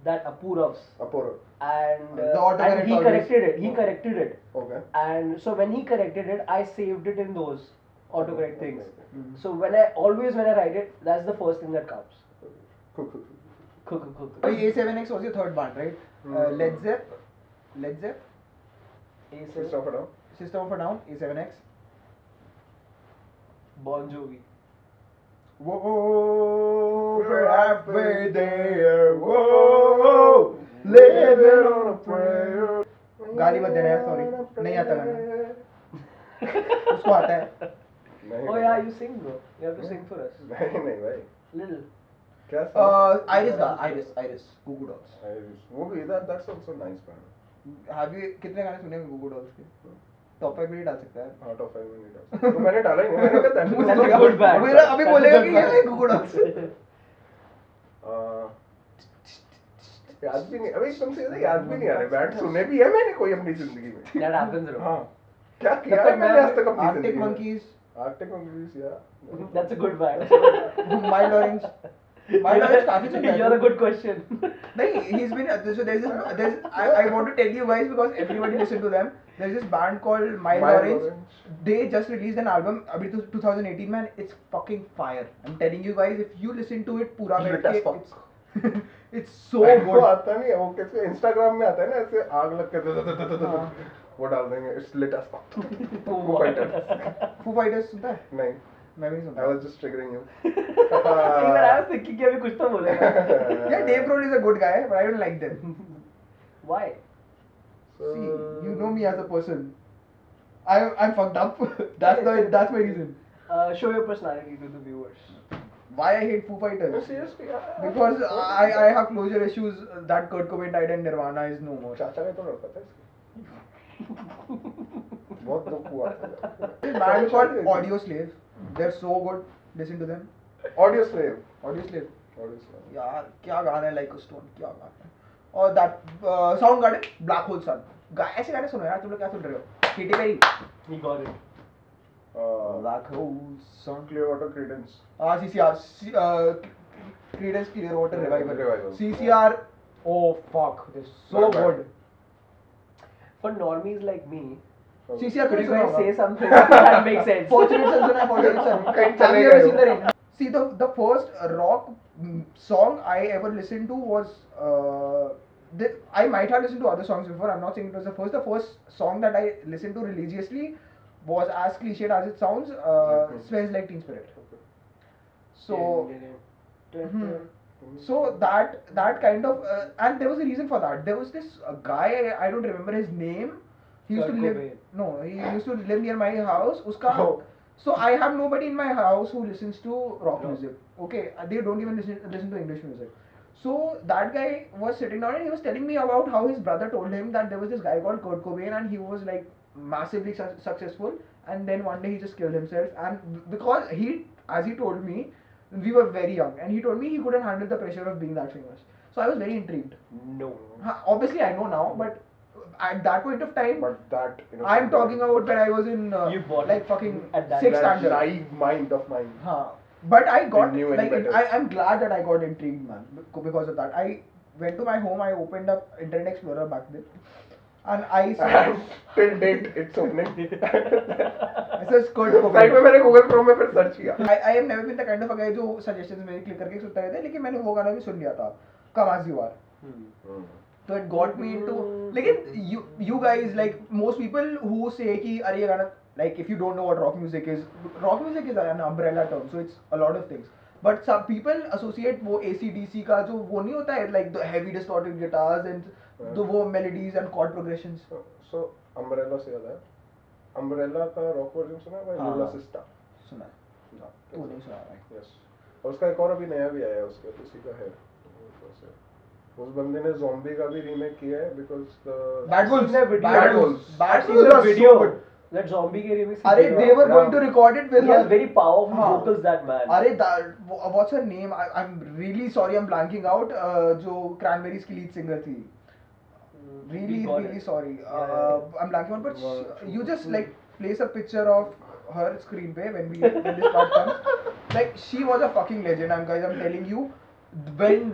Speaker 1: that Apuravs,
Speaker 2: Aporam.
Speaker 1: and
Speaker 4: The autocorrect
Speaker 1: and he
Speaker 4: always-
Speaker 1: corrected it. He corrected it,
Speaker 2: Okay.
Speaker 1: and so when he corrected it, I saved it in those autocorrect things.
Speaker 2: Okay.
Speaker 1: So when I write it, that's the first thing that comes.
Speaker 2: Cool.
Speaker 1: Cook.
Speaker 4: भाई A7X was your third band right Led Zepp
Speaker 2: Just stop it now.
Speaker 4: System of a Down A7X
Speaker 1: Bon Jovi.
Speaker 4: Whoa, we're halfway there. Whoa, living on a prayer. गाली मत देना यार sorry नहीं आता गाना उसको आता है
Speaker 2: नहीं.
Speaker 1: Oh yeah, you sing, bro. You have to sing for us.
Speaker 2: नहीं भाई.
Speaker 1: Little.
Speaker 2: क्या song?
Speaker 4: Iris Goo Goo Dolls
Speaker 2: Iris. वो भी that's also nice band.
Speaker 4: have you कितने गाने सुने Goo Goo Dolls के टॉप 5 में नहीं डाल सकता है
Speaker 2: Out of 5 minutes. तो मैंने डाला ही नहीं. मैंने कहा that
Speaker 1: That's
Speaker 2: was
Speaker 1: a good band.
Speaker 4: मेरा अभी
Speaker 1: That's a
Speaker 4: बोलेगा
Speaker 1: good
Speaker 4: कि ये
Speaker 1: band.
Speaker 4: है Goo Goo Dolls
Speaker 2: याद भी नहीं. अबे एकदम से याद भी नहीं आ रहे. बैंड सुने भी है मैंने कोई अपनी जिंदगी में.
Speaker 1: That happens, bro.
Speaker 2: हाँ. क्या किया है मैंने आज तक अपनी
Speaker 4: Arctic
Speaker 2: जिंदगी में?
Speaker 4: Monkeys
Speaker 2: Arctic Monkeys, yeah.
Speaker 1: That's a good band.
Speaker 4: Mild Orange Mild Orange काफी चल रहा है
Speaker 1: You're a good question.
Speaker 4: नहीं he's been so there's I want to tell you guys because everybody listen to them there's this band called Mild
Speaker 2: Mild
Speaker 4: Orange
Speaker 2: Orange.
Speaker 4: they just released an album अभी तो 2018 man it's fucking fire I'm telling you guys if you listen to it पूरा
Speaker 2: Lit
Speaker 4: बैठ
Speaker 2: as
Speaker 4: के
Speaker 2: fuck.
Speaker 4: it's so
Speaker 2: वो
Speaker 4: good
Speaker 2: आता नहीं है. वो कैसे Instagram में आता है ना ऐसे आग लग के
Speaker 4: हाँ.
Speaker 2: वो डाल देंगे it's lit as fuck
Speaker 1: What?
Speaker 4: Foo Fighters सुनता है?
Speaker 2: नहीं
Speaker 4: मैं भी नहीं सुनता.
Speaker 2: I was just triggering you.
Speaker 1: Even I was thinking कि अभी कुछ तो बोलेगा.
Speaker 4: Yeah, Dave Grohl is a good guy, but I don't like them.
Speaker 1: Why?
Speaker 4: See, you know me as a person. I'm fucked up. That's my reason.
Speaker 1: Show your personality to the viewers.
Speaker 4: Why I hate Foo Fighters?
Speaker 2: Seriously,
Speaker 4: Because I have closure issues that Kurt Cobain died and Nirvana is no more.
Speaker 2: चाचा का तो लड़का था इसके. बहुत दुख हुआ था.
Speaker 4: This band called Audio Slave. They're so good. Listen to them.
Speaker 2: Audio Slave.
Speaker 4: Audio Slave.
Speaker 2: Audio Slave.
Speaker 4: यार क्या गाना है Like a Stone, क्या गाना है. और that Soundgarden, Black Hole Sun. ऐसे गाने सुनो यार, तुम लोग क्या सुन रहे हो? Katy Perry.
Speaker 1: He got it.
Speaker 4: Black Hole Sun.
Speaker 2: Clearwater Credence.
Speaker 4: CCR. Creedence Clearwater Revival.
Speaker 2: Revival.
Speaker 4: CCR. Oh fuck, they're so
Speaker 2: Not bad.
Speaker 4: good.
Speaker 1: For normies like me,
Speaker 4: CCR
Speaker 1: could
Speaker 4: could
Speaker 1: you guys say something that makes sense?
Speaker 4: Fortunate Son सुना है, Fortunate Son.
Speaker 2: कहीं
Speaker 4: Have
Speaker 2: चले
Speaker 4: you ever
Speaker 2: गए
Speaker 4: seen the rain? See, the first rock song I ever listened to was I might have listened to other songs before. I'm not saying it was the first. The first song that I listened to religiously was, as cliched as it sounds, Smells Like Teen Spirit. So. So that kind of and there was a reason for that. There was this guy, I don't remember his name. He used
Speaker 1: Kurt
Speaker 4: to live.
Speaker 1: Cobain.
Speaker 4: No, he used to live near my house. Uska.
Speaker 2: Oh.
Speaker 4: So I have nobody in my house who listens to rock music. Okay, they don't even listen to English music. So that guy was sitting down and he was telling me about how his brother told him that there was this guy called Kurt Cobain and he was like massively successful, and then one day he just killed himself. And because as he told me, we were very young, and he told me he couldn't handle the pressure of being that famous. So I was very intrigued.
Speaker 1: No.
Speaker 4: Obviously, I know now, but at that point of time,
Speaker 2: But that, you know,
Speaker 4: I'm talking about when I was in
Speaker 1: You bought
Speaker 4: like
Speaker 1: it
Speaker 4: fucking
Speaker 1: at that
Speaker 4: 6th
Speaker 2: that
Speaker 4: standard.
Speaker 2: naive mind of mine.
Speaker 4: But I got
Speaker 2: knew any
Speaker 4: like
Speaker 2: better.
Speaker 4: I'm glad that I got intrigued, man, because of that. I went to my home. I opened up Internet Explorer back then, and I saw.
Speaker 2: Till date, it's opening.
Speaker 4: I searched Kurt
Speaker 2: side में
Speaker 4: Cobain.
Speaker 2: मैंने Google Chrome में फिर search किया.
Speaker 4: I have never been the kind of a guy जो suggestions मेरे click करके सुनता रहता है, लेकिन मैंने वो गाना भी सुन लिया था, Come As You Are. So it got me into. लेकिन you guys, like most people who say कि अरे ये गाना, like if you don't know what rock music is an umbrella term, so it's a lot of things. But some people associate वो AC/DC का जो वो नहीं होता है, like the heavy distorted guitars and the वो melodies and chord progressions.
Speaker 2: So Umbrella से याद है. Umbrella का rock version सुना है भाई?
Speaker 4: हाँ.
Speaker 2: Lula Sista.
Speaker 4: सुना है?
Speaker 2: हाँ.
Speaker 4: तू नहीं सुना भाई?
Speaker 2: Yes. और उसका एक और अभी नया भी आया है उसके उसी का है. उस बंदे ने zombie का भी remake किया है because the
Speaker 4: Bad Wolves.
Speaker 1: I've seen the video.
Speaker 4: Bad
Speaker 2: Bad
Speaker 4: Wolves.
Speaker 2: Wolves.
Speaker 4: Bad
Speaker 1: I've seen
Speaker 4: Wolves
Speaker 1: the
Speaker 4: are so
Speaker 1: video.
Speaker 4: good.
Speaker 1: That zombie के remix.
Speaker 4: अरे they were going to record it with
Speaker 1: He has
Speaker 4: her.
Speaker 1: very powerful
Speaker 4: हाँ.
Speaker 1: vocals, that man.
Speaker 4: अरे what's her name? I'm really sorry, I'm blanking out. जो Cranberries की lead singer थी.
Speaker 1: We got
Speaker 4: Really
Speaker 1: it.
Speaker 4: sorry.
Speaker 1: Yeah.
Speaker 4: I'm blanking out, but
Speaker 2: Wow.
Speaker 4: you just like place a picture of her screen पे when this part comes. Like she was a fucking legend. I'm telling you. When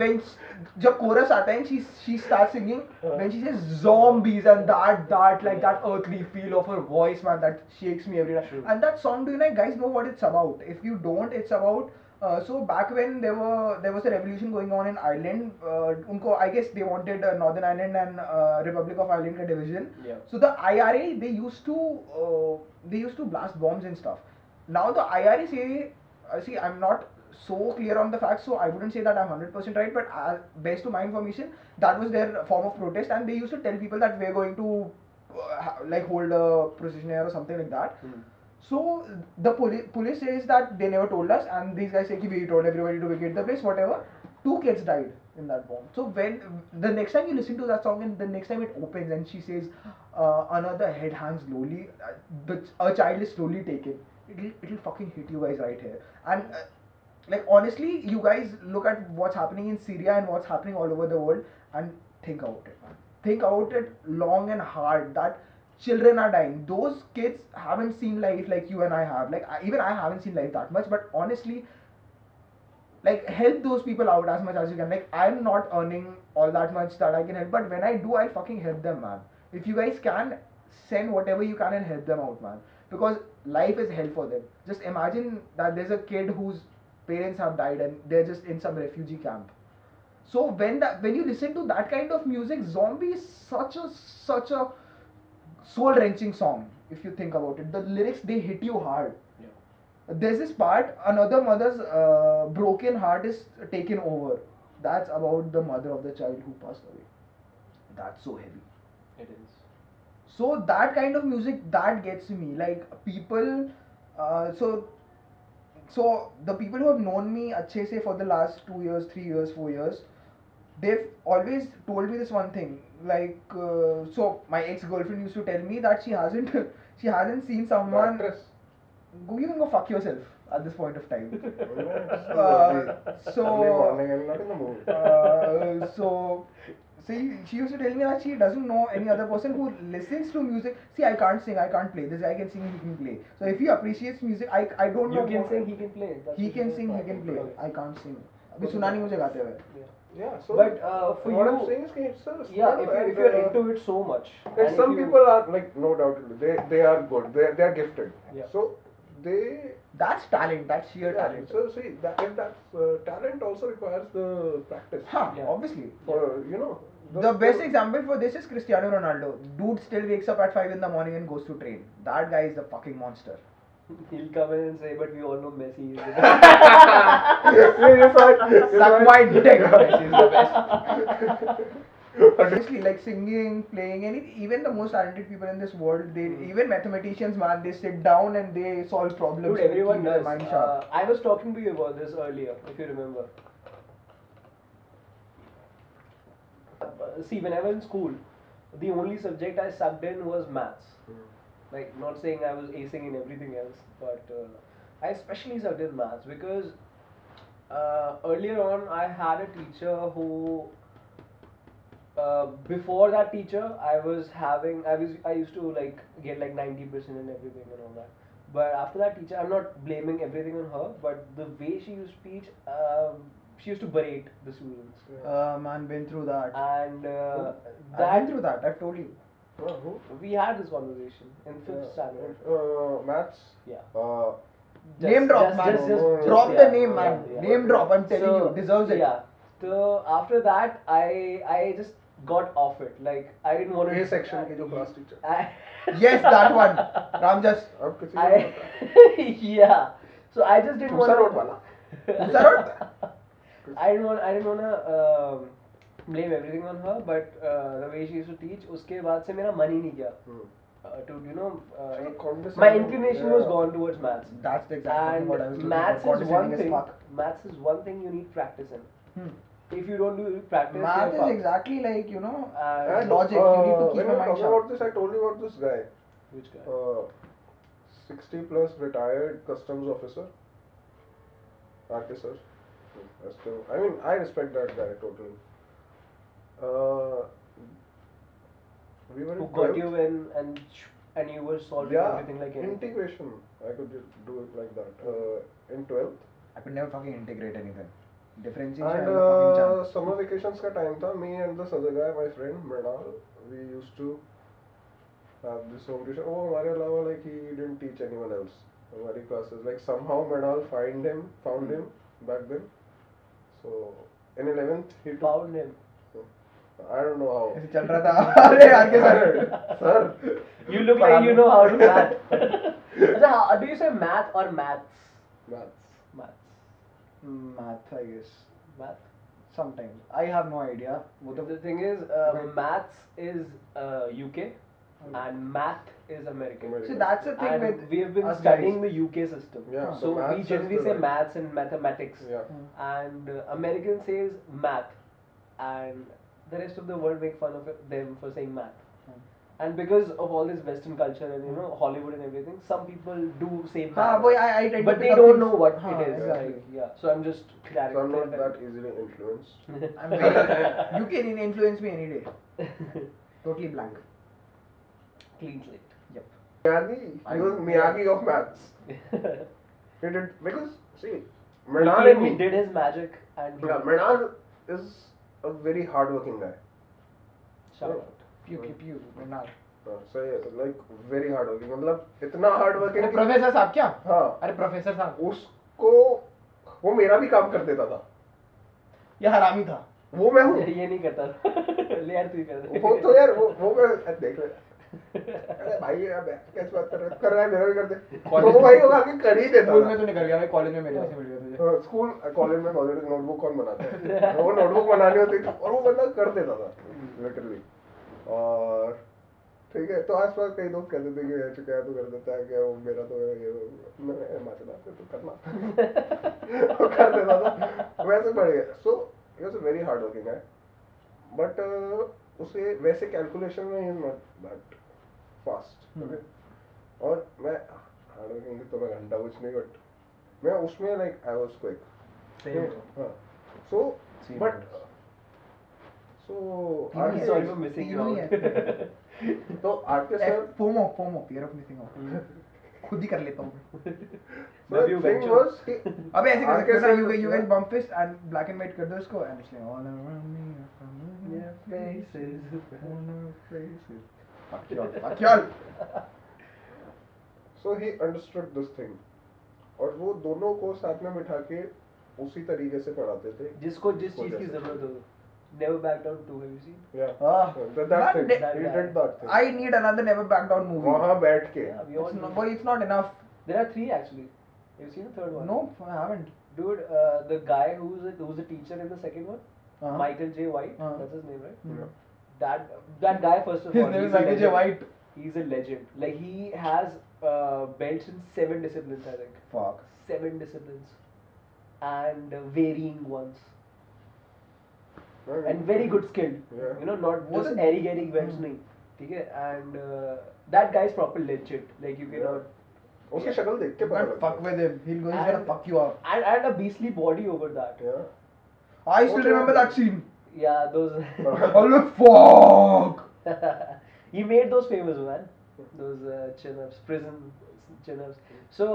Speaker 4: जब chorus आता है and she starts singing, when she says zombies and that earthly feel of her voice, man, that shakes me every time.
Speaker 1: True.
Speaker 4: And that song, do you guys know what it's about? If you don't, it's about so back when there was a revolution going on in Ireland, उनको I guess they wanted Northern Ireland and Republic of Ireland का division.
Speaker 1: Yeah.
Speaker 4: So the IRA they used to blast bombs and stuff. Now the IRA say, see, I'm not so clear on the facts, so I wouldn't say that I'm 100% right, but based to my information, that was their form of protest, and they used to tell people that we're going to like hold a processionaire or something like that. So the police says that they never told us, and these guys say that we told everybody to vacate the place, whatever. 2 kids died in that bomb. So when the next time you listen to that song and the next time it opens and she says another head hangs slowly, a child is slowly taken, it'll fucking hit you guys right here. And like honestly, you guys look at what's happening in Syria and what's happening all over the world and think about it, man. Think about it long and hard that children are dying. Those kids haven't seen life like you and I have. Like even I haven't seen life that much, but honestly, like help those people out as much as you can. Like I'm not earning all that much that I can help, but when I do, I'll fucking help them, man. If you guys can, send whatever you can and help them out, man. Because life is hell for them. Just imagine that there's a kid whose parents have died and they're just in some refugee camp. So when you listen to that kind of music, Zombie is such a soul wrenching song. If you think about it, the lyrics they hit you hard.
Speaker 1: Yeah.
Speaker 4: There's this part, another mother's broken heart is taken over. That's about the mother of the child who passed away. That's so heavy.
Speaker 1: It is.
Speaker 4: So that kind of music that gets me. Like people, so the people who have known me अच्छे से for the last 2 years, 3 years, 4 years, they've always told me this one thing. Like so, my ex-girlfriend used to tell me that she hasn't she hasn't seen someone.
Speaker 2: Actress.
Speaker 4: You can go fuck yourself at this point of time.
Speaker 2: Early morning and not in the mood.
Speaker 4: So she used to tell me that she doesn't know any other person who listens to music. See, I can't sing, I can't play. This guy can sing, he can play. So if he appreciates music, I don't know.
Speaker 1: You can sing, he can play. That's
Speaker 4: He
Speaker 1: the
Speaker 4: can
Speaker 1: best
Speaker 4: sing, he
Speaker 1: part.
Speaker 4: can play.
Speaker 1: Okay.
Speaker 4: I can't sing. अभी सुना नहीं मुझे गाते हुए.
Speaker 1: Yeah.
Speaker 2: Yeah, so
Speaker 1: But for
Speaker 2: what
Speaker 1: you,
Speaker 2: I'm saying is कि it's a
Speaker 1: yeah,
Speaker 2: skill
Speaker 1: if
Speaker 2: and,
Speaker 1: you're into it so much,
Speaker 2: and
Speaker 1: and
Speaker 2: some
Speaker 1: if you-
Speaker 2: people are like, no doubt, they are good, they are gifted.
Speaker 1: Yeah.
Speaker 2: So they
Speaker 4: That's talent. That's sheer
Speaker 2: yeah,
Speaker 4: talent.
Speaker 2: so see that if that's talent also requires the practice.
Speaker 4: Huh,
Speaker 1: Yeah.
Speaker 4: obviously.
Speaker 2: For you know
Speaker 4: The best example for this is Cristiano Ronaldo. Dude still wakes up at 5 in the morning and goes to train. That guy is a fucking monster.
Speaker 1: he'll come in and say, but we all know Messi is the
Speaker 4: Suck my dick. Messi is the best. Honestly, like singing, playing, even the most talented people in this world, they even mathematicians, man, they sit down and they solve problems.
Speaker 1: Dude,
Speaker 4: and
Speaker 1: everyone
Speaker 4: keep their
Speaker 1: does.
Speaker 4: mind sharp.
Speaker 1: I was talking to you about this earlier, if you remember. See, when I was in school, the only subject I sucked in was maths. Like, not saying I was acing in everything else, but I especially sucked in maths because earlier on I had a teacher who, before that teacher, I used to like get like 90% in everything and all that. But after that teacher, I'm not blaming everything on her, but the way she used to teach, she used to berate the students.
Speaker 4: Man, been through that.
Speaker 1: And
Speaker 4: I've
Speaker 1: that
Speaker 4: been through that. I've told you.
Speaker 2: Who?
Speaker 1: we had this conversation in fifth standard.
Speaker 2: Maths.
Speaker 1: Yeah.
Speaker 4: Name drop, man. Drop the name, man. Name drop. I'm telling you, deserves it.
Speaker 1: Yeah. So after that, I just got off it. Like I didn't want to.
Speaker 2: A section के जो class teacher.
Speaker 4: Yes, that one. Ramjas.
Speaker 2: अब किसी को नहीं पता।
Speaker 1: Yeah. So I just didn't want
Speaker 2: दूसरा road वाला।
Speaker 4: Who's that?
Speaker 1: I didn't wanna blame everything on her, but the way she used to teach, उसके बाद से मेरा मन ही नहीं गया. To
Speaker 2: condescending.
Speaker 1: my inclination was
Speaker 2: Yeah.
Speaker 1: gone towards maths.
Speaker 4: That's the exact thing
Speaker 1: And
Speaker 4: what I was looking
Speaker 1: maths
Speaker 4: for.
Speaker 1: is one
Speaker 4: Condescending as
Speaker 1: thing.
Speaker 4: fuck.
Speaker 1: Maths is one thing you need practice in.
Speaker 4: Hmm.
Speaker 1: If you don't do practice,
Speaker 4: Math
Speaker 1: you're
Speaker 4: is
Speaker 1: fucked.
Speaker 4: exactly like,
Speaker 1: And
Speaker 4: logic. You need to keep
Speaker 2: when
Speaker 4: your
Speaker 2: we were
Speaker 4: mind
Speaker 2: talking
Speaker 4: sharp.
Speaker 2: about this, I told you about this guy.
Speaker 1: Which guy?
Speaker 2: 60 plus retired customs officer. RK sir. I mean, I respect that guy totally. We were
Speaker 1: Who
Speaker 2: in
Speaker 1: got
Speaker 2: 12th.
Speaker 1: you in and you were solving
Speaker 2: Yeah,
Speaker 1: everything like anything.
Speaker 2: integration. I could just do it like that. In 12th.
Speaker 4: I could never fucking integrate anything. Differentiation
Speaker 2: And
Speaker 4: is a fucking chance.
Speaker 2: summer vacations का time था. Me and this other guy, my friend Mrinal, we used to have this home tuition. Oh, हमारे अलावा like he didn't teach anyone else. हमारी classes like somehow Mrinal found him back then. So in 11th he took.
Speaker 1: Found him.
Speaker 2: I don't know how.
Speaker 4: ऐसे चल रहा था. अरे यार के sir.
Speaker 2: Sir.
Speaker 1: You look like you know how to math. So how, do you say math or maths?
Speaker 2: Maths.
Speaker 1: Maths.
Speaker 4: Math, I guess.
Speaker 1: Math.
Speaker 4: Sometimes. I have no idea. What
Speaker 1: The
Speaker 4: the
Speaker 1: thing is,
Speaker 4: Right.
Speaker 1: maths is UK and math is American.
Speaker 4: See, that's the thing
Speaker 1: And
Speaker 4: with
Speaker 1: we have been
Speaker 4: us
Speaker 1: studying
Speaker 4: guys.
Speaker 1: the UK system.
Speaker 2: Yeah,
Speaker 1: So
Speaker 2: maths
Speaker 1: we
Speaker 2: is
Speaker 1: generally
Speaker 2: the
Speaker 1: say
Speaker 2: right-
Speaker 1: maths and mathematics.
Speaker 2: Yeah.
Speaker 1: And American says math, and the rest of the world make fun of them for saying math. And because of all this Western culture and Hollywood and everything, some people do say math,
Speaker 4: हाँ, वही I tend to
Speaker 1: but
Speaker 4: pick
Speaker 1: they
Speaker 4: up
Speaker 1: don't
Speaker 4: things-
Speaker 1: know what
Speaker 4: हाँ,
Speaker 1: it is.
Speaker 4: exactly.
Speaker 1: Like, yeah. So I'm just
Speaker 2: So I'm not
Speaker 1: clarifying.
Speaker 2: that easily influenced.
Speaker 4: I'm very, you can influence me any day. Totally blank.
Speaker 1: Clean slate.
Speaker 4: Yep.
Speaker 2: Miyagi, he was Miyagi of maths. He did because see, Mrinal and
Speaker 1: He
Speaker 2: me.
Speaker 1: did his magic and he
Speaker 2: Yeah, Mrinal is a very hardworking guy.
Speaker 1: shout out.
Speaker 4: Pew pew pew. Mrinal.
Speaker 2: So like very hardworking. मतलब इतना hardworking.
Speaker 4: अरे
Speaker 2: कि-
Speaker 4: professor साहब क्या?
Speaker 2: हाँ.
Speaker 4: अरे professor साहब.
Speaker 2: उसको वो मेरा भी काम कर देता था.
Speaker 4: ये हरामी था.
Speaker 2: वो मैं हूँ.
Speaker 1: ये नहीं करता ले यार तू ही कर
Speaker 2: वो तो यार वो मैं देख ले. अरे भाई अब कैसे बात कर रहा है मेरा भी कर दे तो वो भाई वो आगे कर ही देता
Speaker 4: स्कूल
Speaker 2: था
Speaker 4: में तो निकल गया भाई, कॉलेज में मेरे से मिल गया तुझे।
Speaker 2: हाँ, स्कूल कॉलेज में कॉलेज नोटबुक कौन बनाता है वो नोटबुक बनानी होती थी और वो बंदा कर देता था लिटरली और ठीक है तो आसपास कई दोस्त कहते थे कि ऐसे क्या तू कर देता है क्या वो मेरा तो ये मैं माचला तो करना वो कर देता था वैसे बढ़ गया so he was a very hard working guy but उसे वैसे कैलकुलेशन में ही is not that fast okay और मैं हार्ड वर्किंग तो मैं घंटा कुछ नहीं बट मैं उसमें like I was quick
Speaker 1: Same.
Speaker 2: हाँ सो
Speaker 4: Same
Speaker 2: but
Speaker 4: here.
Speaker 2: So
Speaker 1: I'm sorry for missing you out.
Speaker 2: तो R K sir
Speaker 4: FOMO fear of missing out, खुद ही कर लेता हूँ।
Speaker 1: Maybe you
Speaker 2: thing
Speaker 1: venture.
Speaker 2: Was कि
Speaker 4: अबे ऐसे कर सकते
Speaker 2: आरके
Speaker 4: हो ना,
Speaker 2: sir
Speaker 4: you guys bump fist and black and white कर दो इसको and it's like all around me are familiar
Speaker 1: faces.
Speaker 4: faces. Fuck y'all.
Speaker 2: So he understood this thing और वो दोनों को साथ में बिठा के उसी तरीके से पढ़ाते थे
Speaker 1: जिसको जिस
Speaker 2: जिसको
Speaker 1: चीज की
Speaker 2: जैसे
Speaker 1: जरूरत हो. Never back down 2, have you seen?
Speaker 2: या
Speaker 4: Ah,
Speaker 2: that
Speaker 4: that
Speaker 2: thing
Speaker 4: did-
Speaker 2: he did that thing
Speaker 4: I need another Never Back Down movie.
Speaker 2: वहां बैठ के
Speaker 1: Yeah, we all
Speaker 4: It's
Speaker 1: know.
Speaker 4: not, boy, it's not enough.
Speaker 1: There are 3 actually. Have you seen the third one?
Speaker 4: No, I haven't.
Speaker 1: Dude, the guy who's a teacher in the second one,
Speaker 4: Uh-huh.
Speaker 1: Michael J. White,
Speaker 4: Uh-huh.
Speaker 1: that's his name, right?
Speaker 2: Yeah.
Speaker 1: That guy first of
Speaker 4: His
Speaker 1: all,
Speaker 4: name
Speaker 1: he's
Speaker 4: is
Speaker 1: a
Speaker 4: Michael J.
Speaker 1: legend.
Speaker 4: White.
Speaker 1: He's a legend. Like he has belts in 7 disciplines, I think.
Speaker 4: Fuck.
Speaker 1: 7 disciplines, and varying ones, and very good skilled.
Speaker 2: Yeah.
Speaker 1: You know, not
Speaker 4: What
Speaker 1: just
Speaker 4: a-
Speaker 1: airy gairy belts, nahi. ठीक है? And that guy's proper legit. Like you
Speaker 2: Yeah.
Speaker 1: cannot.
Speaker 2: उसकी शक्ल देख के पता
Speaker 4: Don't
Speaker 2: लगता
Speaker 4: fuck
Speaker 2: है
Speaker 4: with him. He's gonna
Speaker 1: And-
Speaker 4: fuck you up.
Speaker 1: And a beastly body over that.
Speaker 2: yeah
Speaker 4: I still
Speaker 2: Okay.
Speaker 4: remember that scene.
Speaker 1: Yeah, those.
Speaker 4: Oh look, fuck.
Speaker 1: He made those famous, man. Those chin-ups, prison chin-ups. So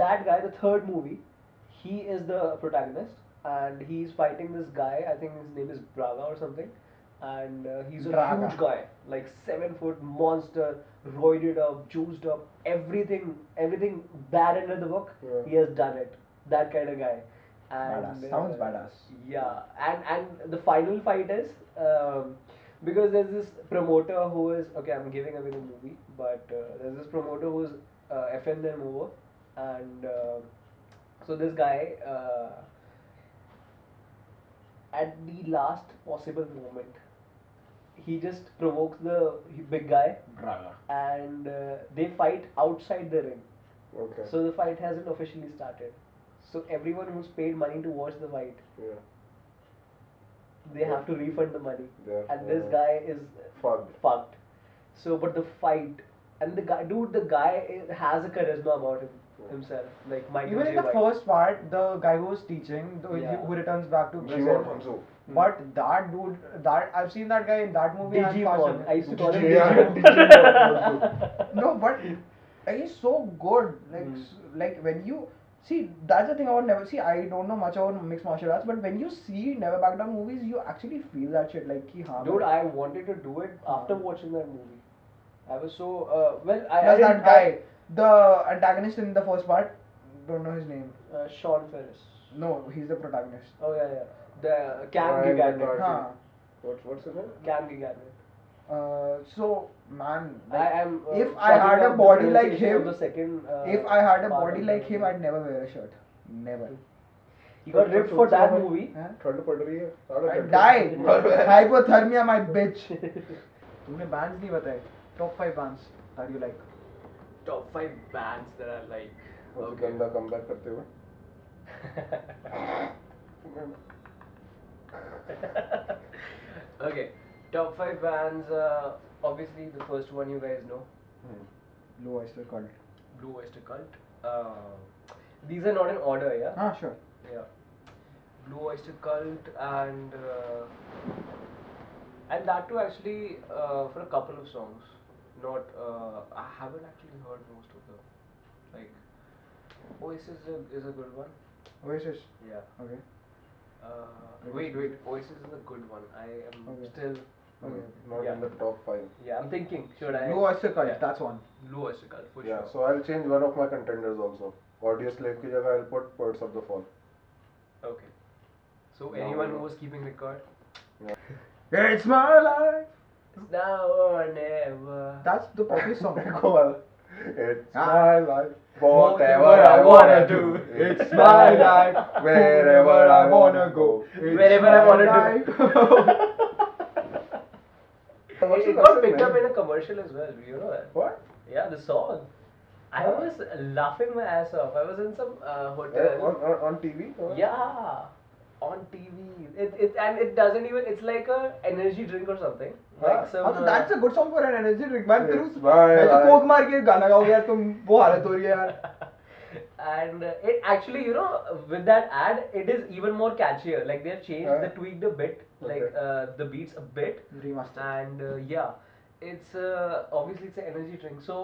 Speaker 1: that guy, the third movie, he is the protagonist, and he's fighting this guy. I think his name is Braga or something, and he's a
Speaker 4: Braga.
Speaker 1: huge guy, like 7 foot monster, roided up, juiced up, everything bad under the book.
Speaker 2: Yeah.
Speaker 1: He has done it. That kind of guy. And,
Speaker 4: Badass. Sounds badass.
Speaker 1: Yeah, and the final fight is because there's this promoter who is okay. I'm giving away the movie, but there's this promoter who's FN them over, and so this guy at the last possible moment, he just provokes the big guy,
Speaker 4: Braga.
Speaker 1: and they fight outside the ring.
Speaker 2: okay
Speaker 1: So the fight hasn't officially started. So everyone who's paid money to watch the fight,
Speaker 2: yeah
Speaker 1: they have to refund the money.
Speaker 2: Yeah,
Speaker 1: And this
Speaker 2: yeah.
Speaker 1: guy is
Speaker 2: fucked
Speaker 1: fucked. So, but the fight and the guy, dude, the guy has a charisma about him himself, like Michael
Speaker 4: Even
Speaker 1: J.
Speaker 4: in the
Speaker 1: White.
Speaker 4: first part, the guy who was teaching,
Speaker 1: Yeah.
Speaker 4: who returns back to
Speaker 2: Jimon
Speaker 4: Brazil.
Speaker 2: Hanzo
Speaker 4: But that dude, that I've seen that guy in that movie. and Fast
Speaker 1: Digimon.
Speaker 4: and-
Speaker 1: I used to call him
Speaker 2: Yeah,
Speaker 1: Digimon.
Speaker 2: Digimon.
Speaker 4: No, but he's so good. Like,
Speaker 1: Mm.
Speaker 4: like when you see, that's the thing I would never see. I don't know much about mixed martial arts, but when you see Never Back Down movies, you actually feel that shit. Like, ki, haan,
Speaker 1: Dude,
Speaker 4: bhai.
Speaker 1: I wanted to do it after
Speaker 4: Hmm.
Speaker 1: watching that movie. I was so well. I
Speaker 4: Plus that
Speaker 1: didn't-
Speaker 4: guy, the antagonist in the first part, don't know his name.
Speaker 1: Sean Ferris.
Speaker 4: No, he's the protagonist.
Speaker 1: Oh yeah. The Cam
Speaker 2: Ryan
Speaker 1: Gigandet.
Speaker 2: McCarthy.
Speaker 4: Huh.
Speaker 2: What's his name
Speaker 1: Cam Gigandet.
Speaker 4: So man,
Speaker 1: I
Speaker 4: like,
Speaker 1: am.
Speaker 4: if I
Speaker 1: sorting
Speaker 4: had a
Speaker 1: out the
Speaker 4: body like
Speaker 1: pronunciation
Speaker 4: him,
Speaker 1: of the second,
Speaker 4: if I had a
Speaker 1: part
Speaker 4: body
Speaker 1: of
Speaker 4: like
Speaker 1: the
Speaker 4: him,
Speaker 1: movie.
Speaker 4: I'd never wear a shirt. Never.
Speaker 1: He got ripped for that movie.
Speaker 4: Huh?
Speaker 2: ठंड पड़ रही है सारा
Speaker 4: I
Speaker 2: ठंड-
Speaker 4: die. Hypothermia, my bitch. तूने bands नहीं बताए. Top 5 bands that you like.
Speaker 1: Top 5 bands that I like.
Speaker 2: वो गंदा कमबैक करते हुए
Speaker 1: Okay, top 5 bands. Obviously, the first one you guys know,
Speaker 4: Blue Oyster Cult.
Speaker 1: Blue Oyster Cult. These are not in order, yeah.
Speaker 4: Ah, sure.
Speaker 1: Yeah. Blue Oyster Cult and that too actually for a couple of songs. Not I haven't actually heard most of them. Like Oasis is a good one.
Speaker 4: Oasis.
Speaker 1: Yeah.
Speaker 4: Okay.
Speaker 1: Wait, Oasis is a good one. I am
Speaker 4: Okay.
Speaker 1: still.
Speaker 4: Okay.
Speaker 2: not
Speaker 1: Yeah.
Speaker 2: in the top 5
Speaker 1: Yeah, I'm thinking. Should I?
Speaker 4: Blue Oyster Cult.
Speaker 1: Yeah.
Speaker 4: That's one.
Speaker 1: Blue Oyster Cult for
Speaker 2: yeah
Speaker 1: sure.
Speaker 2: so I'll change one of my contenders also Audio Slave की जगह I'll put Birds of the Fall
Speaker 1: Okay. So
Speaker 2: No,
Speaker 1: anyone
Speaker 2: no.
Speaker 1: who was keeping record?
Speaker 4: It's my life.
Speaker 1: now or never.
Speaker 4: That's the Poppy song.
Speaker 2: देखो वाला. It's
Speaker 4: Ah.
Speaker 2: my life.
Speaker 1: Whatever
Speaker 2: Whatever
Speaker 1: I wanna do,
Speaker 2: it's my life. Wherever I wanna go.
Speaker 1: Wherever I wanna do.
Speaker 2: What's
Speaker 1: It
Speaker 2: the
Speaker 1: got
Speaker 2: lesson,
Speaker 1: picked up
Speaker 2: man?
Speaker 1: in a commercial as well. You know that?
Speaker 2: What?
Speaker 1: Yeah, the song. I
Speaker 2: Huh?
Speaker 1: was laughing my ass off. I was in some
Speaker 2: On
Speaker 1: hotel.
Speaker 2: on TV? Or?
Speaker 1: Yeah, on TV. And it doesn't even. It's like a energy drink or something.
Speaker 2: Huh?
Speaker 1: Like some.
Speaker 4: हाँ तो that's a good song for an energy drink. मैं
Speaker 2: It's
Speaker 4: तेरे
Speaker 2: my
Speaker 4: मैं तो
Speaker 2: life.
Speaker 4: Coke मार के गाना गाओगे यार तुम वो हालत हो रही है यार.
Speaker 1: And it actually, you know, with that ad, it is even more catchier. Like they've changed,
Speaker 2: Huh?
Speaker 1: they tweaked a bit, like
Speaker 2: Okay.
Speaker 1: the beats a bit,
Speaker 4: Remastered.
Speaker 1: and yeah, it's obviously it's an energy drink, so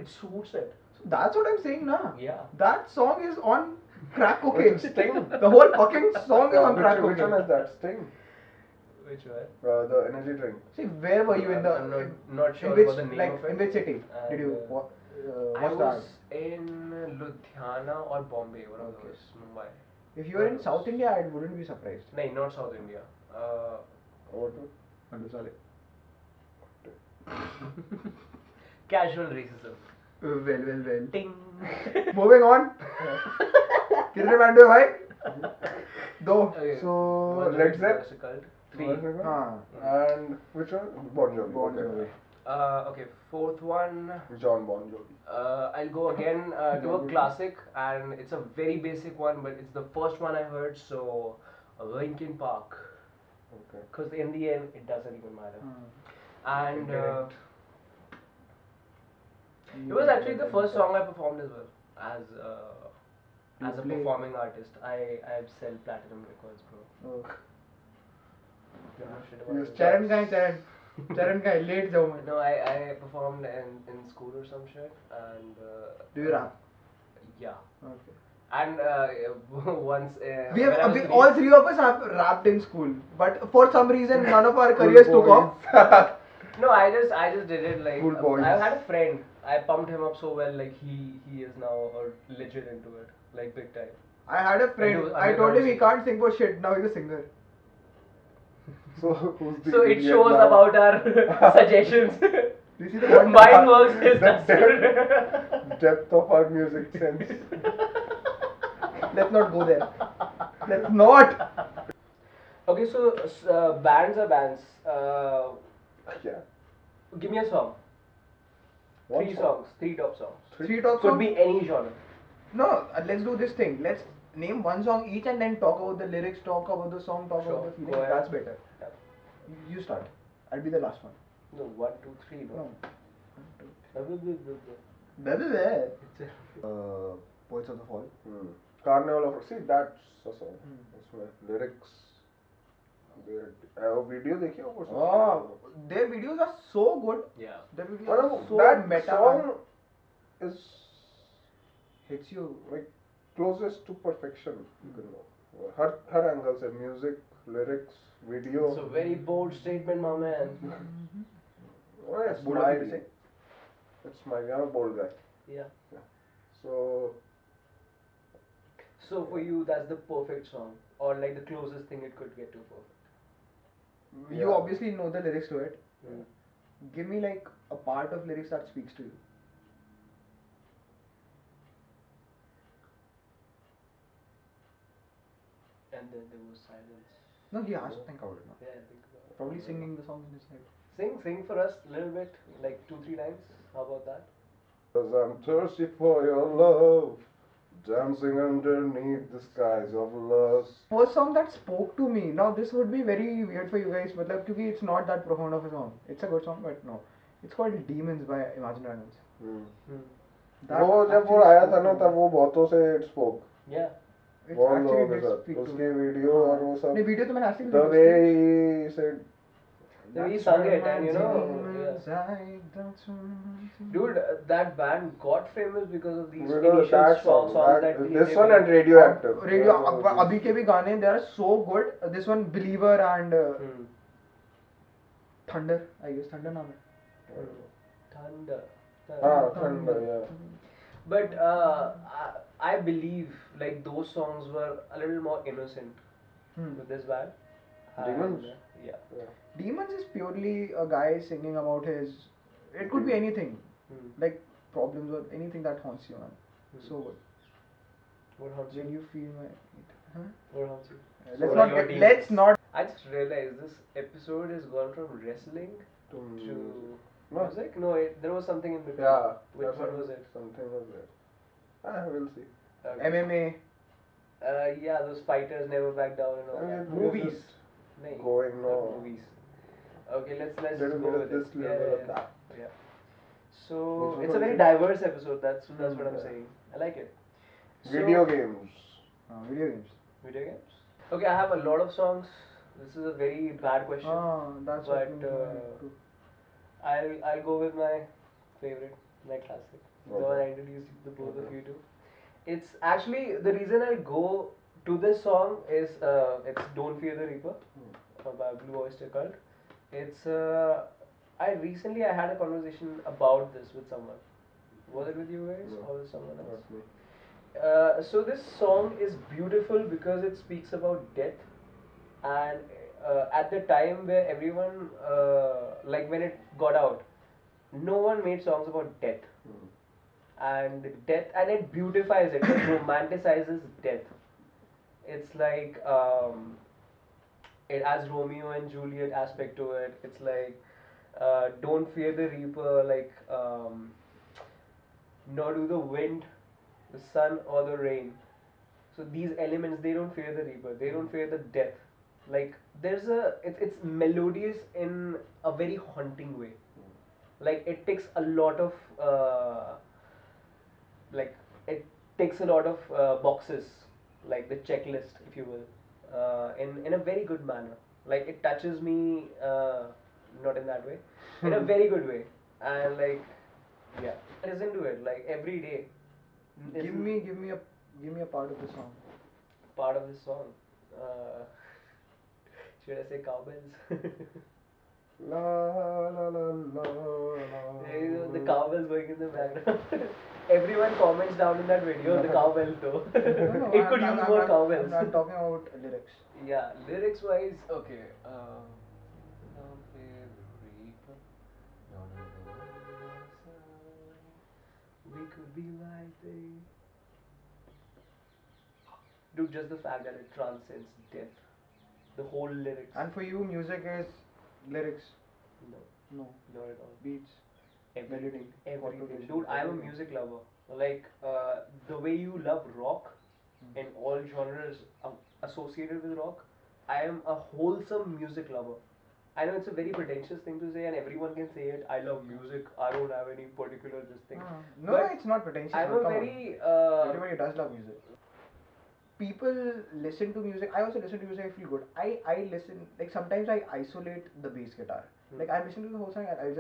Speaker 1: it suits it.
Speaker 4: So that's what I'm saying, na.
Speaker 1: Yeah.
Speaker 4: That song is on crack cocaine.
Speaker 2: Which is Sting.
Speaker 4: The whole fucking song is on crack
Speaker 2: Which one
Speaker 4: cocaine.
Speaker 2: is that? Sting.
Speaker 1: Which one?
Speaker 2: The energy drink.
Speaker 4: See, where were you in the?
Speaker 1: I'm not sure
Speaker 4: in which,
Speaker 1: about the name
Speaker 4: like,
Speaker 1: of it.
Speaker 4: in which city
Speaker 1: And,
Speaker 4: did you
Speaker 1: I
Speaker 4: watch that?
Speaker 1: was in Ludhiana or Bombay, one of
Speaker 4: Okay.
Speaker 1: those, Mumbai.
Speaker 4: If you were in South India, I wouldn't be surprised.
Speaker 1: No, not South India.
Speaker 2: What?
Speaker 4: Andusale.
Speaker 1: Casual racism.
Speaker 4: Well.
Speaker 1: Ting.
Speaker 4: Moving on. कितने band है भाई? दो.
Speaker 1: Okay.
Speaker 2: So,
Speaker 1: What's
Speaker 2: Led
Speaker 1: it?
Speaker 2: Zepp?
Speaker 1: What's it called? Three.
Speaker 4: हाँ.
Speaker 2: And which one? Bon Jovi.
Speaker 4: Bon
Speaker 2: okay.
Speaker 4: Jovi.
Speaker 1: Okay, fourth one.
Speaker 2: John Bon Jovi.
Speaker 1: I'll go again to a classic, and it's a very basic one, but it's the first one I heard. So, Linkin Park,
Speaker 2: Okay.
Speaker 1: because in the end, it doesn't even matter. And
Speaker 2: Correct.
Speaker 1: it was actually the first song I performed as well as
Speaker 4: You
Speaker 1: a
Speaker 4: play-
Speaker 1: performing artist. I sell platinum records, bro.
Speaker 4: Oh.
Speaker 1: You know shit about
Speaker 2: Yes,
Speaker 1: it.
Speaker 4: चरण का है चरण. चरण का है late जाऊँ मैं.
Speaker 1: No, I performed in school or some shit, and
Speaker 4: Do you rap?
Speaker 1: yeah.
Speaker 4: Okay.
Speaker 1: And once
Speaker 4: We
Speaker 1: when I
Speaker 4: have
Speaker 1: was
Speaker 4: all three of us have rapped in school, but for some reason none of our careers took off.
Speaker 1: No, I just did it like
Speaker 2: Cool boys.
Speaker 1: I had a friend. I pumped him up so well, like he is now legit into it, like big time.
Speaker 4: I had a friend.
Speaker 1: do
Speaker 4: I told him he
Speaker 1: underground
Speaker 4: can't sing for shit. Now he's a singer.
Speaker 2: So who's the
Speaker 1: So it
Speaker 2: idiot
Speaker 1: shows
Speaker 2: now?
Speaker 1: about our suggestions.
Speaker 4: Do you see the one?
Speaker 1: Mine works, his
Speaker 2: The
Speaker 1: doesn't.
Speaker 2: depth of our music sense.
Speaker 4: Let's not go there. Let's not.
Speaker 1: Okay, so bands are bands.
Speaker 2: Yeah.
Speaker 1: Give me a song.
Speaker 2: One
Speaker 1: Three
Speaker 2: song.
Speaker 1: songs, three top songs.
Speaker 4: Three top
Speaker 1: Could
Speaker 4: songs.
Speaker 1: be any genre.
Speaker 4: No, let's do this thing. Let's name one song each and then talk about the lyrics, talk about the song, talk
Speaker 1: Sure,
Speaker 4: about the feeling.
Speaker 1: go ahead.
Speaker 4: That's better.
Speaker 1: Yeah.
Speaker 4: You start. I'll be the last one.
Speaker 1: No, 1, 2, 3.
Speaker 4: No.
Speaker 1: No.
Speaker 4: Poets of the Fall.
Speaker 2: Carnival of See, that's a song.
Speaker 4: Hmm.
Speaker 2: उसमें lyrics. Video देखिए वो कुछ?
Speaker 4: Oh, their videos are so good.
Speaker 1: Yeah.
Speaker 4: Their videos
Speaker 2: मतलब
Speaker 4: are so
Speaker 2: that
Speaker 4: meta.
Speaker 2: song is
Speaker 4: hits you.
Speaker 2: like closest to perfection. You can know. Her angle से music, lyrics, video.
Speaker 1: It's a very bold statement, my man.
Speaker 2: Oh,
Speaker 4: That's
Speaker 2: it's
Speaker 4: bold of
Speaker 2: my
Speaker 4: you to say.
Speaker 2: It's my I'm a bold guy.
Speaker 1: Yeah.
Speaker 2: So
Speaker 1: So for you, that's the perfect song, or like the closest thing it could get to perfect.
Speaker 4: You
Speaker 2: Yeah.
Speaker 4: obviously know the lyrics to it.
Speaker 1: Mm.
Speaker 4: Give me like a part of lyrics that speaks to you.
Speaker 1: And then there was silence.
Speaker 4: No, he has to think about it now.
Speaker 1: Yeah, think about it.
Speaker 4: Probably singing the song in his head.
Speaker 1: Sing for us a little bit, like 2-3 lines. How about that?
Speaker 2: Cause I'm thirsty for your love, dancing underneath the skies of lust.
Speaker 4: First song that spoke to me. Now this would be very weird for you guys, but like, because it's not that profound of a song. It's a good song, but no. It's called Demons by Imagine Dragons. That
Speaker 2: वो जब वो
Speaker 4: actually
Speaker 2: आया
Speaker 4: spoke
Speaker 2: था ना
Speaker 4: to
Speaker 2: तब
Speaker 4: me.
Speaker 2: वो बहुतों से it spoke.
Speaker 1: Yeah.
Speaker 4: It
Speaker 2: बहुत
Speaker 4: actually
Speaker 2: लोगों के
Speaker 4: did
Speaker 2: साथ
Speaker 4: speak to
Speaker 2: उसकी
Speaker 4: me.
Speaker 2: वीडियो और वो सब
Speaker 4: नहीं वीडियो तो मैंने actually
Speaker 2: the
Speaker 4: देखी
Speaker 2: way
Speaker 4: उसकी.
Speaker 2: he said
Speaker 1: The way he
Speaker 4: That's
Speaker 1: sung
Speaker 4: where
Speaker 1: it, and
Speaker 4: my
Speaker 1: you know,
Speaker 4: demons
Speaker 1: yeah.
Speaker 4: hide, that's where my
Speaker 1: Dude, that band got famous because of these
Speaker 2: because
Speaker 1: initial
Speaker 2: that song,
Speaker 1: songs
Speaker 2: that,
Speaker 1: that
Speaker 2: this
Speaker 1: they
Speaker 2: one
Speaker 1: made.
Speaker 2: and Radioactive.
Speaker 4: Radio अभी के भी गाने they are so good. This one Believer and
Speaker 1: Hmm.
Speaker 4: Thunder. I guess Thunder नाम है.
Speaker 1: Thunder.
Speaker 2: हाँ Thunder, yeah.
Speaker 1: But I believe like those songs were a little more innocent
Speaker 4: Hmm.
Speaker 1: with this band.
Speaker 2: Demons?
Speaker 1: Yeah.
Speaker 2: Yeah.
Speaker 4: Demons is purely a guy singing about his. It could be anything,
Speaker 1: Hmm.
Speaker 4: like problems or anything that haunts you, man.
Speaker 1: Hmm.
Speaker 4: So what?
Speaker 1: What haunts
Speaker 4: Did
Speaker 1: you?
Speaker 4: you feel my? Huh?
Speaker 1: What haunts you?
Speaker 4: Let's
Speaker 1: So
Speaker 4: not
Speaker 1: your
Speaker 4: get.
Speaker 1: demons.
Speaker 4: Let's not.
Speaker 1: I just realized this episode has gone from wrestling
Speaker 2: To
Speaker 1: to
Speaker 2: No.
Speaker 1: music. No, there was something in between.
Speaker 2: Yeah.
Speaker 1: Which
Speaker 2: that's
Speaker 1: one was it?
Speaker 2: Something was there. We'll see.
Speaker 1: Okay.
Speaker 4: MMA.
Speaker 1: Yeah, those fighters never back down and all
Speaker 2: I mean,
Speaker 1: that.
Speaker 2: we're
Speaker 1: Movies.
Speaker 2: just
Speaker 1: Nahin,
Speaker 2: going,
Speaker 1: not
Speaker 2: no.
Speaker 1: movies. Okay, let's
Speaker 2: There
Speaker 1: just
Speaker 2: is-
Speaker 1: go
Speaker 2: there
Speaker 1: with
Speaker 2: is
Speaker 1: it.
Speaker 2: this level of that.
Speaker 1: Yeah. So
Speaker 2: Which
Speaker 1: it's a
Speaker 2: one
Speaker 1: very
Speaker 2: is it?
Speaker 1: diverse episode. That's what I'm
Speaker 2: Yeah.
Speaker 1: saying. I like it.
Speaker 2: Video
Speaker 1: So,
Speaker 2: games.
Speaker 4: Video games.
Speaker 1: Video games. Okay, I have a lot of songs. This is a very bad question.
Speaker 4: That's
Speaker 1: but
Speaker 4: what
Speaker 1: I'll go with my favorite, my classic. The one
Speaker 2: Okay.
Speaker 1: I introduced the both of
Speaker 2: Okay.
Speaker 1: you to. It's actually the reason I go to this song is it's "Don't Fear the Reaper" by Blue Oyster Cult. It's I recently I had a conversation about this with someone. Was it with you guys
Speaker 2: No,
Speaker 1: or with someone else?
Speaker 2: Not me.
Speaker 1: So this song is beautiful because it speaks about death, and at the time where everyone like when it got out, no one made songs about death
Speaker 2: Hmm.
Speaker 1: and death, and it beautifies it, it romanticizes death. It's like it has Romeo and Juliet aspect to it. It's like don't fear the reaper, like nor do the wind, the sun, or the rain. So these elements, they don't fear the reaper, they don't fear the death. Like there's a it's melodious in a very haunting way. Like it takes a lot of like it takes a lot of boxes, like the checklist, if you will, in a very good manner. Like it touches me, not in that way, in a very good way, and like yeah, I listen to it like every day.
Speaker 4: Give me a part of the song.
Speaker 1: Part of this song. Uh, should I say cowbells?
Speaker 2: La la la la la.
Speaker 1: The cowbells going in the background. Everyone comments down in that video the cowbells though. It could use more cowbells.
Speaker 4: I'm talking about lyrics.
Speaker 1: Yeah, lyrics wise, okay. Don't fear the reaper, nor the wind nor the sun. We could be right there. Dude, just the fact that it transcends death. The whole lyrics.
Speaker 4: And for you, music is lyrics.
Speaker 1: No,
Speaker 4: No.
Speaker 1: not at all.
Speaker 4: Beats.
Speaker 1: Everything,
Speaker 4: Melody, chord
Speaker 1: everything.
Speaker 4: progression,
Speaker 1: Dude, I'm a
Speaker 4: everything.
Speaker 1: music lover. Like the way you love rock and all genres associated with rock, I am a wholesome music lover. I know it's a very pretentious thing to say, and everyone can say it. I love music. I don't have any particular this thing.
Speaker 4: No,
Speaker 1: But
Speaker 4: it's not pretentious.
Speaker 1: I'm
Speaker 4: man,
Speaker 1: a
Speaker 4: come on.
Speaker 1: very
Speaker 4: Everybody does love music. People listen to music. I also listen to music. I feel good. I listen, like sometimes I isolate the bass guitar. Like I'm listening to the whole song and I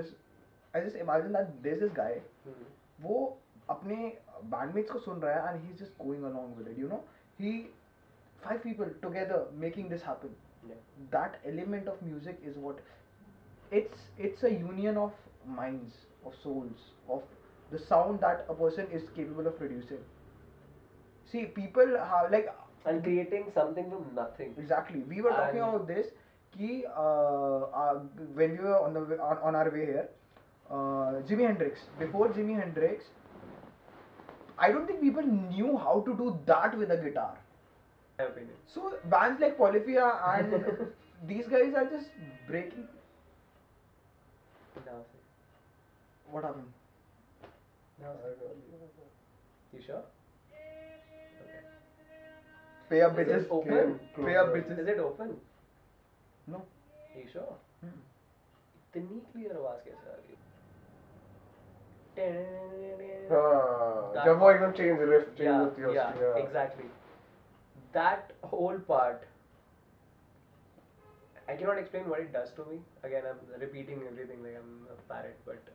Speaker 4: just imagine that there's this guy. वो अपने bandmates को सुन रहा है and he's just going along with it. You know, he 5 people together making this happen.
Speaker 1: Yeah.
Speaker 4: That element of music is what it's a union of minds, of souls, of the sound that a person is capable of producing. See, people have like
Speaker 1: and creating something from nothing.
Speaker 4: exactly. We were talking
Speaker 1: And-
Speaker 4: about this कि when we were on our way here, Jimi Hendrix. Before Jimi Hendrix, I don't think people knew how to do that with a guitar.
Speaker 1: My opinion.
Speaker 4: So bands like Polyphia and these guys are just breaking.
Speaker 1: Now say.
Speaker 4: What happened?
Speaker 1: Now say. You sure? Okay.
Speaker 4: Pay up,
Speaker 1: Is
Speaker 4: bitches.
Speaker 1: it open?
Speaker 4: Pay up, bitches.
Speaker 1: Is it open?
Speaker 4: No.
Speaker 1: Are you sure?
Speaker 4: Hmm.
Speaker 1: इतनी clear आवाज कैसे आ रही है?
Speaker 2: जब वो एकदम change riff change
Speaker 1: Yeah,
Speaker 2: होती है
Speaker 1: yeah,
Speaker 2: उसकी,
Speaker 1: exactly. That whole part, I cannot explain what it does to me. Again, I'm repeating everything like I'm a parrot, but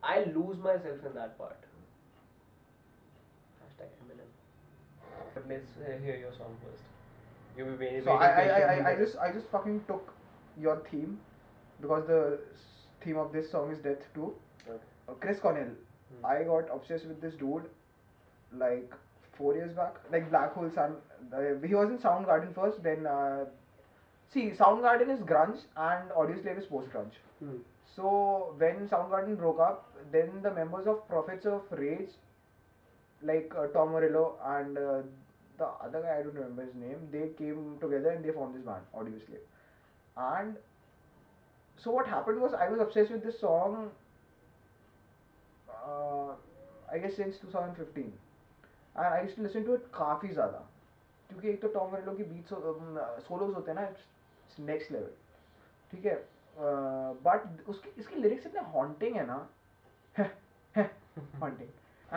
Speaker 1: I lose myself in that part. Hashtag Eminem. But let's hear your song first. You will be
Speaker 4: So I just fucking took your theme because the theme of this song is death too. Chris Cornell. I got obsessed with this dude like 4 years back. Like Black Hole Sun. He was in Soundgarden first, then see, Soundgarden is grunge and Audioslave is post grunge.
Speaker 1: Hmm.
Speaker 4: So when Soundgarden broke up, then the members of Prophets of Rage, like Tom Morello and the other guy, I don't remember his name, they came together and they formed this band, Audioslave. And so what happened was I was obsessed with this song, uh, I guess since 2015. And I used to listen to it काफ़ी ज़्यादा, क्योंकि एक तो Tom मॉरिलो की beats swallows होते हैं ना, it's next level, ठीक है. बट उसके इसके लिरिक्स इतने हॉन्टिंग है ना, haunting.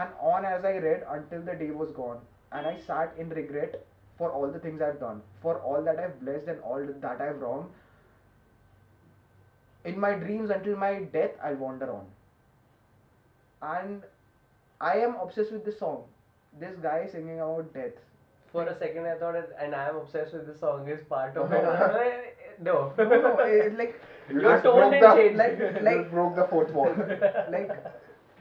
Speaker 4: And on as I read until the day was gone, and I sat in regret for all the things I've done, for all that I've blessed and all that I've wronged. In my dreams until my death, I'll wander on. And I am obsessed with this song. This guy singing about death.
Speaker 1: For a second, I thought, and I am obsessed with this song is part of
Speaker 4: No.
Speaker 1: it. No.
Speaker 4: No, it's like
Speaker 2: You
Speaker 1: Your
Speaker 2: just
Speaker 1: tone
Speaker 2: broke
Speaker 1: didn't
Speaker 2: the,
Speaker 1: change.
Speaker 4: like-
Speaker 2: you just broke the fourth wall.
Speaker 4: like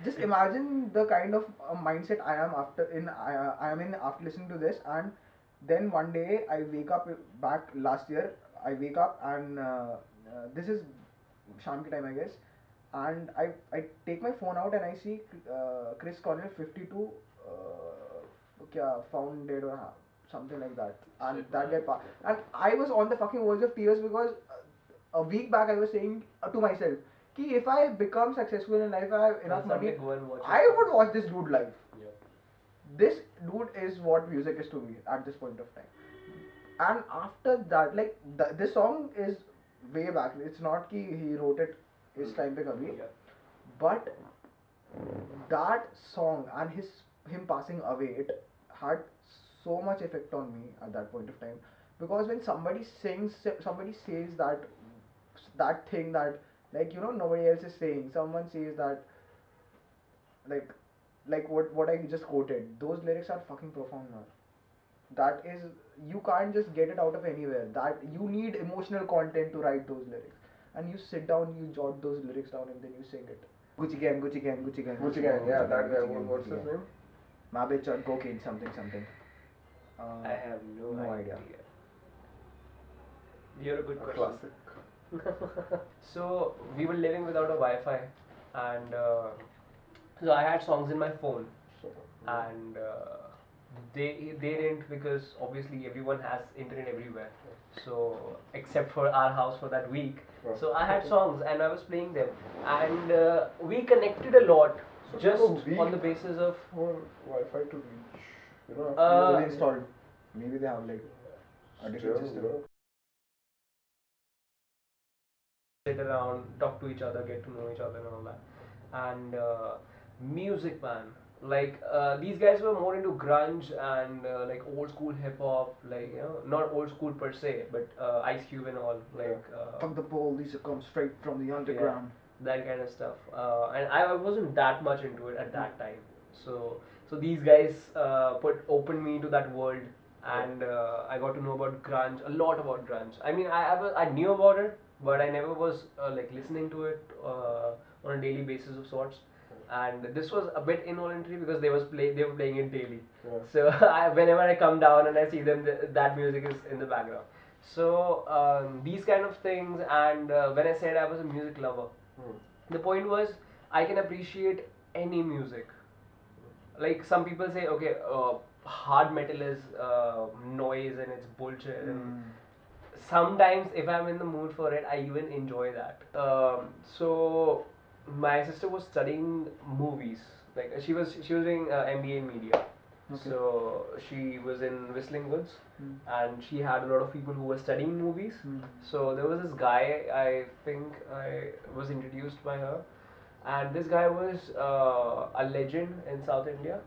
Speaker 4: just imagine the kind of mindset I am I am in after listening to this. And then one day I wake up, back last year I wake up and this is sham ki time I guess, and I take my phone out and I see Chris Cornell 52 found dead or something like that, and
Speaker 1: Shit,
Speaker 4: that
Speaker 1: man.
Speaker 4: guy and I was on the fucking verge of tears because a week back I was saying to myself कि if I become successful in life, I have enough money,
Speaker 1: Someday go and watch
Speaker 4: I
Speaker 1: it.
Speaker 4: would watch this dude live.
Speaker 1: Yeah.
Speaker 4: This dude is what music is to me at this point of time. And after that, like this song is way back. It's not कि he wrote it इस time पे कभी,
Speaker 1: Yeah.
Speaker 4: but that song and him passing away, it had so much effect on me at that point of time, because when somebody says that thing that, like, you know, nobody else is saying, someone says that, like what I just quoted, those lyrics are fucking profound, man. That is, you can't just get it out of anywhere. That you need emotional content to write those lyrics, and you sit down, you jot those lyrics down, and then you sing it. Gucci gang, Gucci gang, Gucci gang,
Speaker 2: Gucci Gang, yeah, that guy.
Speaker 4: Gucci gang,
Speaker 2: What's
Speaker 4: Gucci
Speaker 2: his
Speaker 4: gang.
Speaker 2: name?
Speaker 4: My bitch on cocaine, something.
Speaker 1: I have no
Speaker 4: idea.
Speaker 1: You're a good
Speaker 2: A
Speaker 1: question.
Speaker 2: classic.
Speaker 1: So we were living without a Wi-Fi, and so I had songs in my phone, and they didn't, because obviously everyone has internet everywhere. So except for our house for that week, so I had songs and I was playing them, and we connected a lot
Speaker 2: So
Speaker 1: just
Speaker 2: for a week-
Speaker 1: on the basis of
Speaker 2: For Wi-Fi to reach, you know,
Speaker 4: Fully installed. Maybe they have like a different
Speaker 2: still,
Speaker 4: system.
Speaker 2: you know,
Speaker 1: sit around, talk to each other, get to know each other, and all that. And music, man. Like these guys were more into grunge and like old school hip hop, like, you know, not old school per se, but Ice Cube and all, like
Speaker 4: Fuck the police, it comes straight from the underground.
Speaker 1: that kind of stuff. And I wasn't that much into it at that time. So these guys opened me to that world, and I got to know about grunge, a lot about grunge. I mean, I knew about it, but I never was like listening to it on a daily basis of sorts. And this was a bit involuntary because they were playing it daily.
Speaker 2: Yeah.
Speaker 1: So whenever I come down and I see them, that music is in the background. So these kind of things, and when I said I was a music lover, the point was I can appreciate any music. Like some people say, okay, hard metal is noise and it's bullshit. And sometimes if I'm in the mood for it, I even enjoy that. So my sister was studying movies. Like she was doing MBA in media.
Speaker 4: Okay.
Speaker 1: So she was in Whistling Woods,
Speaker 4: Hmm.
Speaker 1: and she had a lot of people who were studying movies.
Speaker 4: Hmm.
Speaker 1: So there was this guy, I think I was introduced by her, and this guy was a legend in South India.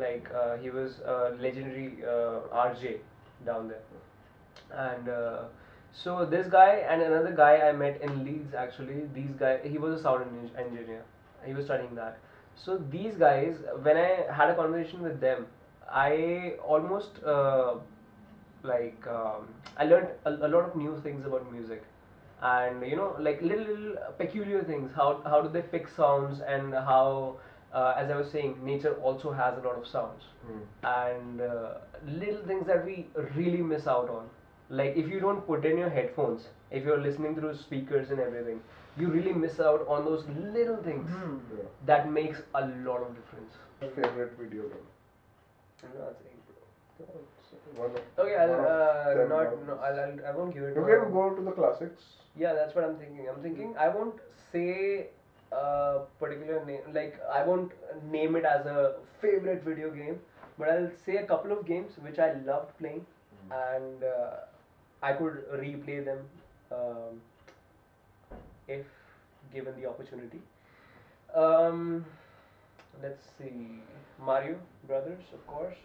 Speaker 1: Like he was a legendary RJ down there, and so this guy and another guy I met in Leeds, actually. He was a sound engineer. He was studying that. So these guys, when I had a conversation with them, I almost I learned a lot of new things about music, and you know, like little peculiar things. How do they pick sounds, and how, as I was saying, nature also has a lot of sounds, and little things that we really miss out on. Like if you don't put in your headphones, if you're listening through speakers and everything, you really miss out on those little things
Speaker 2: Yeah.
Speaker 1: that makes a lot of difference.
Speaker 2: Favorite video game.
Speaker 1: I'm not saying, bro.
Speaker 2: One of,
Speaker 1: Okay,
Speaker 2: one of them
Speaker 1: not,
Speaker 2: ones.
Speaker 1: no, I won't give it.
Speaker 2: You
Speaker 1: one.
Speaker 2: can go to the classics.
Speaker 1: Yeah, that's what I'm thinking. I'm thinking I won't say a particular name, like I won't name it as a favorite video game, but I'll say a couple of games which I loved playing, and I could replay them um, if given the opportunity. Um, let's see, Mario Brothers, of course,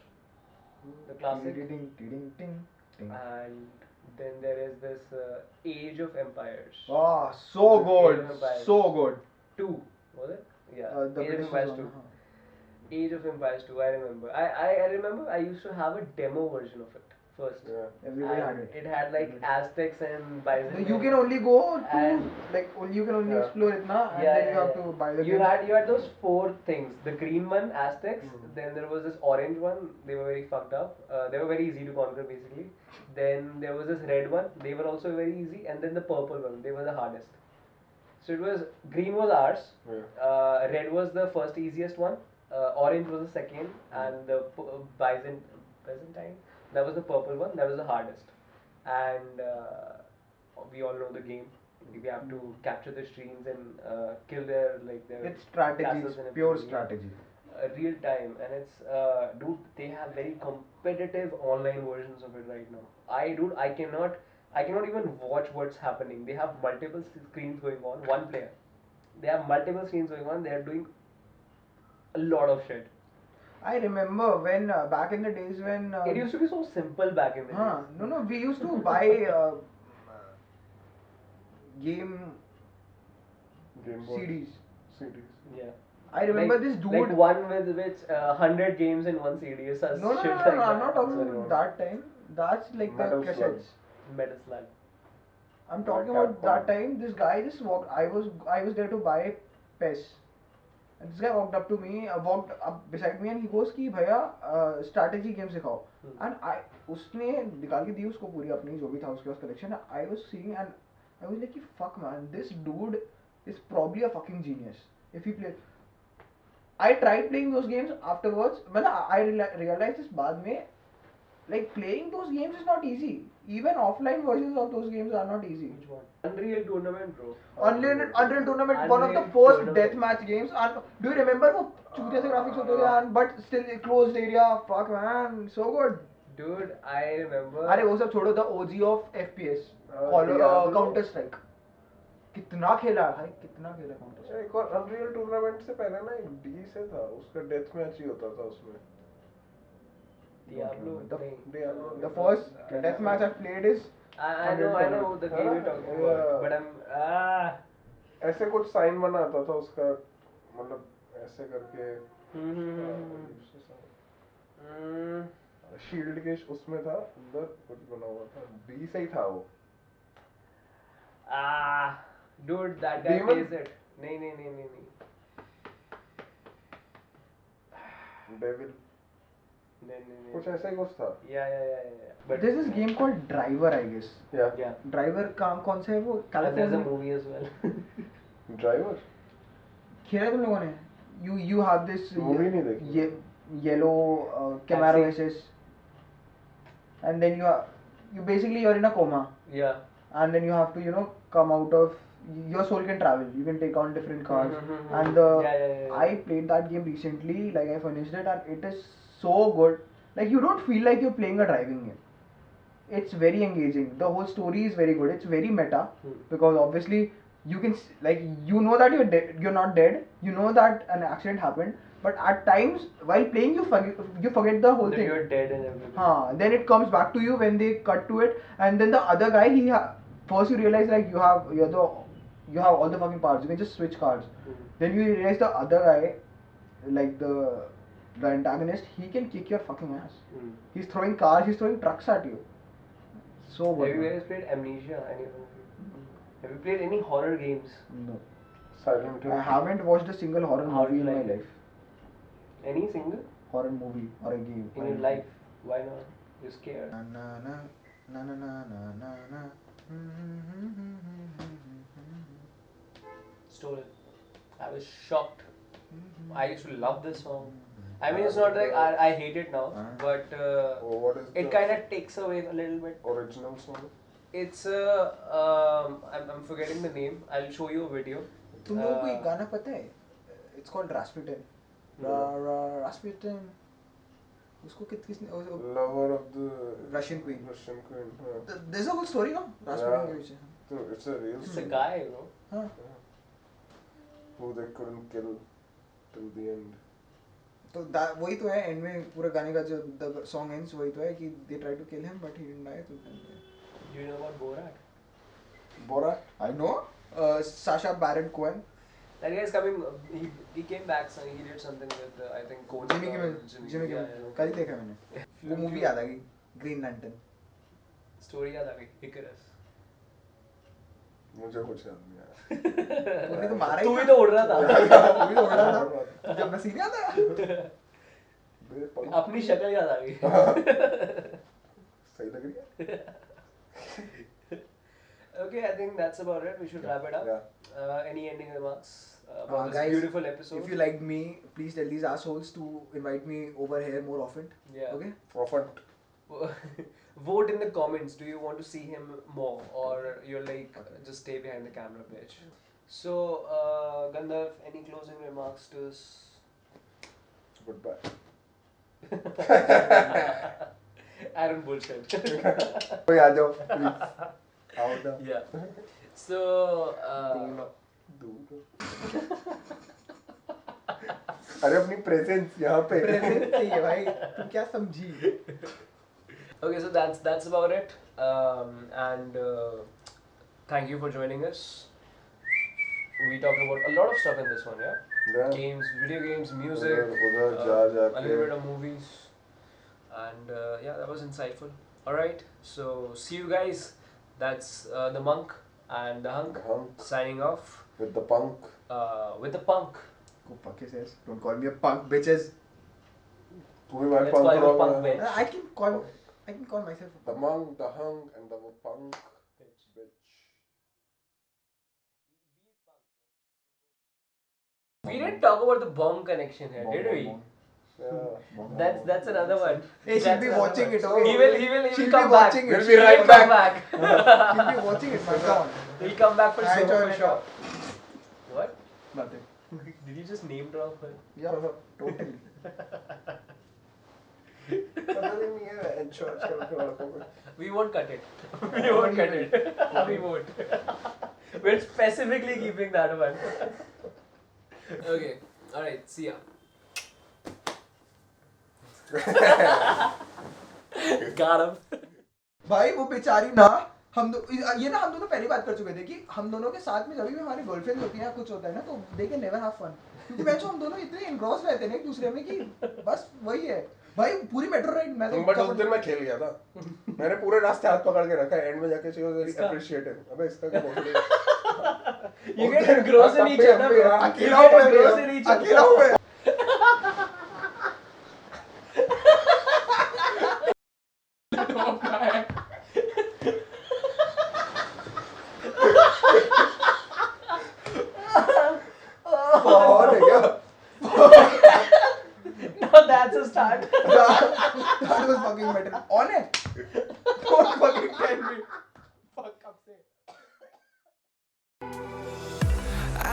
Speaker 1: the classic.
Speaker 4: Ding, ding, ding, ding, ding.
Speaker 1: And then there is this Age of Empires.
Speaker 4: Ah, so
Speaker 1: Age
Speaker 4: good,
Speaker 1: of Empires.
Speaker 4: so good.
Speaker 1: 2, was it? Yeah.
Speaker 4: The
Speaker 1: Age of
Speaker 4: British
Speaker 1: Empires
Speaker 4: one,
Speaker 1: 2.
Speaker 4: huh?
Speaker 1: Age of Empires 2, I remember. I remember I used to have a demo version of it first.
Speaker 2: Yeah.
Speaker 4: Everybody had
Speaker 1: And
Speaker 4: it.
Speaker 1: it had like Aztecs and Byzantine.
Speaker 4: You can only go to
Speaker 1: And-
Speaker 4: you can only
Speaker 2: Yeah.
Speaker 4: explore it now, and
Speaker 1: Yeah,
Speaker 4: then you
Speaker 1: yeah,
Speaker 4: have
Speaker 1: yeah.
Speaker 4: to buy the
Speaker 1: You
Speaker 4: game.
Speaker 1: had those 4 things. The green one, Aztecs.
Speaker 2: Mhm.
Speaker 1: Then there was this orange one. They were very fucked up. They were very easy to conquer basically. Then there was this red one. They were also very easy. And then the purple one. They were the hardest. So it was green was ours.
Speaker 2: Yeah.
Speaker 1: Red was the first easiest one. Orange was the second, and the Byzantine, that was the purple one. That was the hardest. And we all know the game. We have to capture the streams and kill their
Speaker 4: It's strategy,
Speaker 1: castles
Speaker 4: it's
Speaker 1: and
Speaker 4: pure
Speaker 1: everything, yeah.
Speaker 4: strategy.
Speaker 1: Real time, and it's dude. They have very competitive online versions of it right now. I cannot even watch what's happening. They have multiple screens going on. One player. They have multiple screens going on. They are doing a lot of shit.
Speaker 4: I remember when back in the days when
Speaker 1: It used to be so simple back in the days.
Speaker 4: no, we used to buy game
Speaker 2: Game Boy.
Speaker 4: CDs.
Speaker 2: CDs.
Speaker 1: Yeah.
Speaker 4: I remember
Speaker 1: Like-
Speaker 4: this dude.
Speaker 1: Like one with which 100 games in one CD or such
Speaker 4: no,
Speaker 1: shit like
Speaker 4: I'm
Speaker 1: that.
Speaker 4: not talking
Speaker 2: Sorry,
Speaker 4: about
Speaker 2: no.
Speaker 4: that time. That's like
Speaker 2: Metal
Speaker 4: the
Speaker 2: Slug.
Speaker 4: cassettes.
Speaker 1: Metal Slug.
Speaker 4: I'm talking
Speaker 2: Like
Speaker 4: about that
Speaker 2: Capcom.
Speaker 4: time. This guy just walked. I was there to buy PES, and this guy walked up to me, walked up beside me, and he goes कि भैया strategy game सिखाओ. And उसने निकाल के दी उसको पूरी अपनी जो भी था उसके पास collection. I was seeing and I was like fuck man, this dude is probably a fucking genius if he plays. I tried playing those games afterwards. मतलब I realized this बाद में. Like playing those games is not easy. Even offline versions of those games are not easy.
Speaker 1: Which one? Unreal Tournament, bro.
Speaker 4: Unreal Tournament, one of the
Speaker 1: Unreal
Speaker 4: first
Speaker 1: Tournament.
Speaker 4: deathmatch games. And do you remember वो चूतिया से graphics होते थे and but still a closed area. Fuck man, so good.
Speaker 1: Dude, I remember.
Speaker 4: अरे वो सब छोड़ो, the OG of FPS,
Speaker 2: Diablo.
Speaker 4: Counter Strike. कितना खेला है भाई, कितना खेला Counter Strike.
Speaker 2: एक और अनरियल टूर्नामेंट से पहले ना एक डी से था, उसका डेथ मैच ही होता था उसमें.
Speaker 1: Diablo.
Speaker 4: The-
Speaker 1: नहीं.
Speaker 2: Diablo.
Speaker 4: The first deathmatch I've played is
Speaker 1: I know the game you're talking about,
Speaker 2: Yeah.
Speaker 1: but I'm
Speaker 2: ऐसे कुछ साइन बना आता था उसका, मतलब ऐसे करके
Speaker 1: mm,
Speaker 2: शील्ड के उसमें था, अंदर कुछ बना हुआ था, डी से ही था वो.
Speaker 1: dude, that guy
Speaker 2: Demon?
Speaker 1: plays it. नहीं.
Speaker 2: डेविल
Speaker 1: नहीं.
Speaker 2: कुछ ऐसा ही कुछ था.
Speaker 1: Yeah. But
Speaker 4: there's this game called Driver, I guess.
Speaker 1: Yeah.
Speaker 4: Driver कौन सा है वो?
Speaker 1: And there's a
Speaker 4: California.
Speaker 1: movie as well.
Speaker 2: Driver
Speaker 4: खेला तुम लोगों ने? You have this
Speaker 2: Movie नहीं देखी.
Speaker 4: yellow Camaro
Speaker 1: I've seen.
Speaker 4: SS, and then you're in a coma,
Speaker 1: Yeah.
Speaker 4: and then you have to come out of. Your soul can travel. You can take on different cars,
Speaker 1: Mhm.
Speaker 4: and
Speaker 1: Yeah.
Speaker 4: I played that game recently. Like I finished it, and it is so good. Like you don't feel like you're playing a driving game. It's very engaging. The whole story is very good. It's very meta because obviously you can that you're not dead. You know that an accident happened, but at times while playing you forget the whole
Speaker 1: That
Speaker 4: thing.
Speaker 1: you're dead and everything.
Speaker 4: Then it comes back to you when they cut to it, and then the other guy first you realize like you have all the fucking parts. You can just switch cars. Then you realize the other guy, like the antagonist, he can kick your fucking ass. He's throwing cars, he's throwing trucks at you. So
Speaker 1: Have
Speaker 4: good.
Speaker 1: you
Speaker 4: man.
Speaker 1: guys played Amnesia? Have you played any horror games?
Speaker 4: No.
Speaker 2: Silent
Speaker 4: I haven't watched a single horror
Speaker 1: How do
Speaker 4: movie
Speaker 1: you
Speaker 4: in my
Speaker 1: like it?
Speaker 4: life.
Speaker 1: Any single?
Speaker 4: Horror movie or a game.
Speaker 1: In your life? Why not? You're scared.
Speaker 4: Na, na, na. Na na na na na na.
Speaker 1: Stolen. I was shocked. I used to love this song. I mean, it's not like I hate it now, but
Speaker 2: Oh, what is
Speaker 1: it
Speaker 2: the
Speaker 1: kind of takes away a little bit.
Speaker 2: original song?
Speaker 1: It's I'm forgetting the name. I'll show you a video.
Speaker 4: तुम लोगों को एक गाना पता है? It's called Rasputin. Rasputin. उसको किसने
Speaker 2: Lover of the
Speaker 4: Russian Queen.
Speaker 2: Russian Queen. हाँ.
Speaker 4: There's a whole story, no? Rasputin के पीछे.
Speaker 2: So it's a real
Speaker 1: It's a
Speaker 2: story.
Speaker 1: guy, you know.
Speaker 4: हाँ.
Speaker 2: Who they couldn't kill till the end.
Speaker 4: तो वही तो है एंड में पूरे गाने का जो द सॉन्ग एंड्स वही तो है कि they try to kill him but he didn't die.
Speaker 1: You know about Borat?
Speaker 2: Borat?
Speaker 4: I know Sasha Baron Cohen.
Speaker 1: That guy is coming. He came back. So he did something with I think Coach.
Speaker 4: Jimmy Kimmel.
Speaker 1: Yeah.
Speaker 4: कल ही देखा मैंने. वो movie याद आ गई green lantern.
Speaker 1: Story याद आ गई. Icarus.
Speaker 2: मुझे कुछ याद नहीं आया.
Speaker 4: तूने तो मारा ही.
Speaker 1: तू ही तो उड़ रहा था.
Speaker 4: तू ही तो उड़ रहा था. जब नसीब याद आया.
Speaker 2: मेरे पंख
Speaker 1: अपनी शक्ल याद आ गई.
Speaker 2: सही लग रही है.
Speaker 1: Okay, I think that's about it. We should wrap it up.
Speaker 2: Yeah.
Speaker 1: Any ending remarks about this
Speaker 4: Guys,
Speaker 1: beautiful episode?
Speaker 4: If you liked me, please tell these assholes to invite me over here more often.
Speaker 1: Yeah.
Speaker 4: Okay?
Speaker 2: Often.
Speaker 1: Vote in the comments. Do you want to see him more, or you're like just stay behind the camera, bitch? So, Gandharv, any closing remarks to this?
Speaker 2: Goodbye.
Speaker 1: Aaron bullshit.
Speaker 2: कोई आ जाओ please. आओ ना.
Speaker 1: Yeah. So,
Speaker 2: अरे अपनी presence यहाँ पे.
Speaker 4: Present चाहिए भाई. तू क्या समझी?
Speaker 1: okay, so that's about it. And thank you for joining us. We talked about a lot of stuff in this one, yeah.
Speaker 2: Yeah.
Speaker 1: Games, video games, music,
Speaker 2: उधर जा
Speaker 1: a
Speaker 2: जाके.
Speaker 1: little bit of movies, and yeah, that was insightful. All right, so see you guys. That's the monk and the hunk
Speaker 2: Hunk
Speaker 1: signing off
Speaker 2: with the punk.
Speaker 1: with the punk.
Speaker 4: Go fuck yourselves. Don't call me a punk, bitches.
Speaker 2: तू भी भाई
Speaker 1: Let's
Speaker 2: punk
Speaker 1: call you a
Speaker 2: rock
Speaker 1: punk
Speaker 2: है.
Speaker 1: bitch.
Speaker 4: I can call myself a
Speaker 2: The
Speaker 4: punk.
Speaker 2: monk, the hunk, and the punk bitch.
Speaker 1: We didn't talk about the bomb connection here, did we?
Speaker 2: Yeah.
Speaker 1: That's another one.
Speaker 4: Hey, she'll
Speaker 1: That's
Speaker 4: be
Speaker 1: another
Speaker 4: watching
Speaker 1: one.
Speaker 4: it, okay?
Speaker 1: He will
Speaker 4: She'll be
Speaker 1: come back.
Speaker 4: watching it.
Speaker 2: We'll
Speaker 4: She'll
Speaker 2: be right
Speaker 1: He'll come
Speaker 2: back.
Speaker 1: back.
Speaker 4: She'll be watching it, my God.
Speaker 1: He'll come back for
Speaker 4: Hi,
Speaker 1: sure.
Speaker 4: Joy
Speaker 1: For sure.
Speaker 4: Shah.
Speaker 1: What?
Speaker 4: Nothing.
Speaker 1: Did you just name drop her?
Speaker 4: Yeah, totally.
Speaker 2: पता नहीं है insurance का क्या रखोगे.
Speaker 1: We won't cut it. We won't cut it. We won't. We're specifically keeping that one. Okay. Alright. See ya. Got him.
Speaker 4: भाई वो बेचारी ना ये ना हम दोनों पहली बात कर चुके थे कि हम दोनों के साथ में जब भी हमारी गर्लफ्रेंड होती है या कुछ होता है ना तो they can never have fun क्योंकि मैं हम दोनों इतने एनग्रॉस रहते हैं एक दूसरे में कि बस वही है भाई पूरी मेट्रो राइड मैं
Speaker 2: बट उस दिन मैं खेल गया था. मैंने पूरे रास्ते हाथ पकड़ के रखा. एंड में जाके शी वाज वेरी अप्रिशिएटिव. अबे इसका क्या बोल रही है.
Speaker 1: You get engrossed in each other. Bro.
Speaker 4: अकेला
Speaker 1: You
Speaker 4: हूँ
Speaker 1: get engrossed in
Speaker 4: मैं
Speaker 1: each other.
Speaker 4: अकेला हूँ मैं
Speaker 2: और है क्या.
Speaker 1: Now that's a start.
Speaker 4: that was fucking better on it don't fucking tell me fuck up say
Speaker 5: I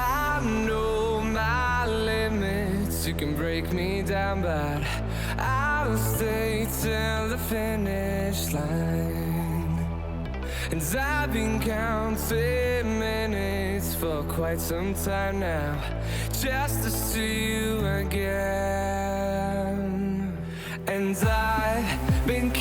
Speaker 5: know my limits. You can break me down, but I'll stay till the finish line. And I've been counting minutes for quite some time now, just to see you again. And I've been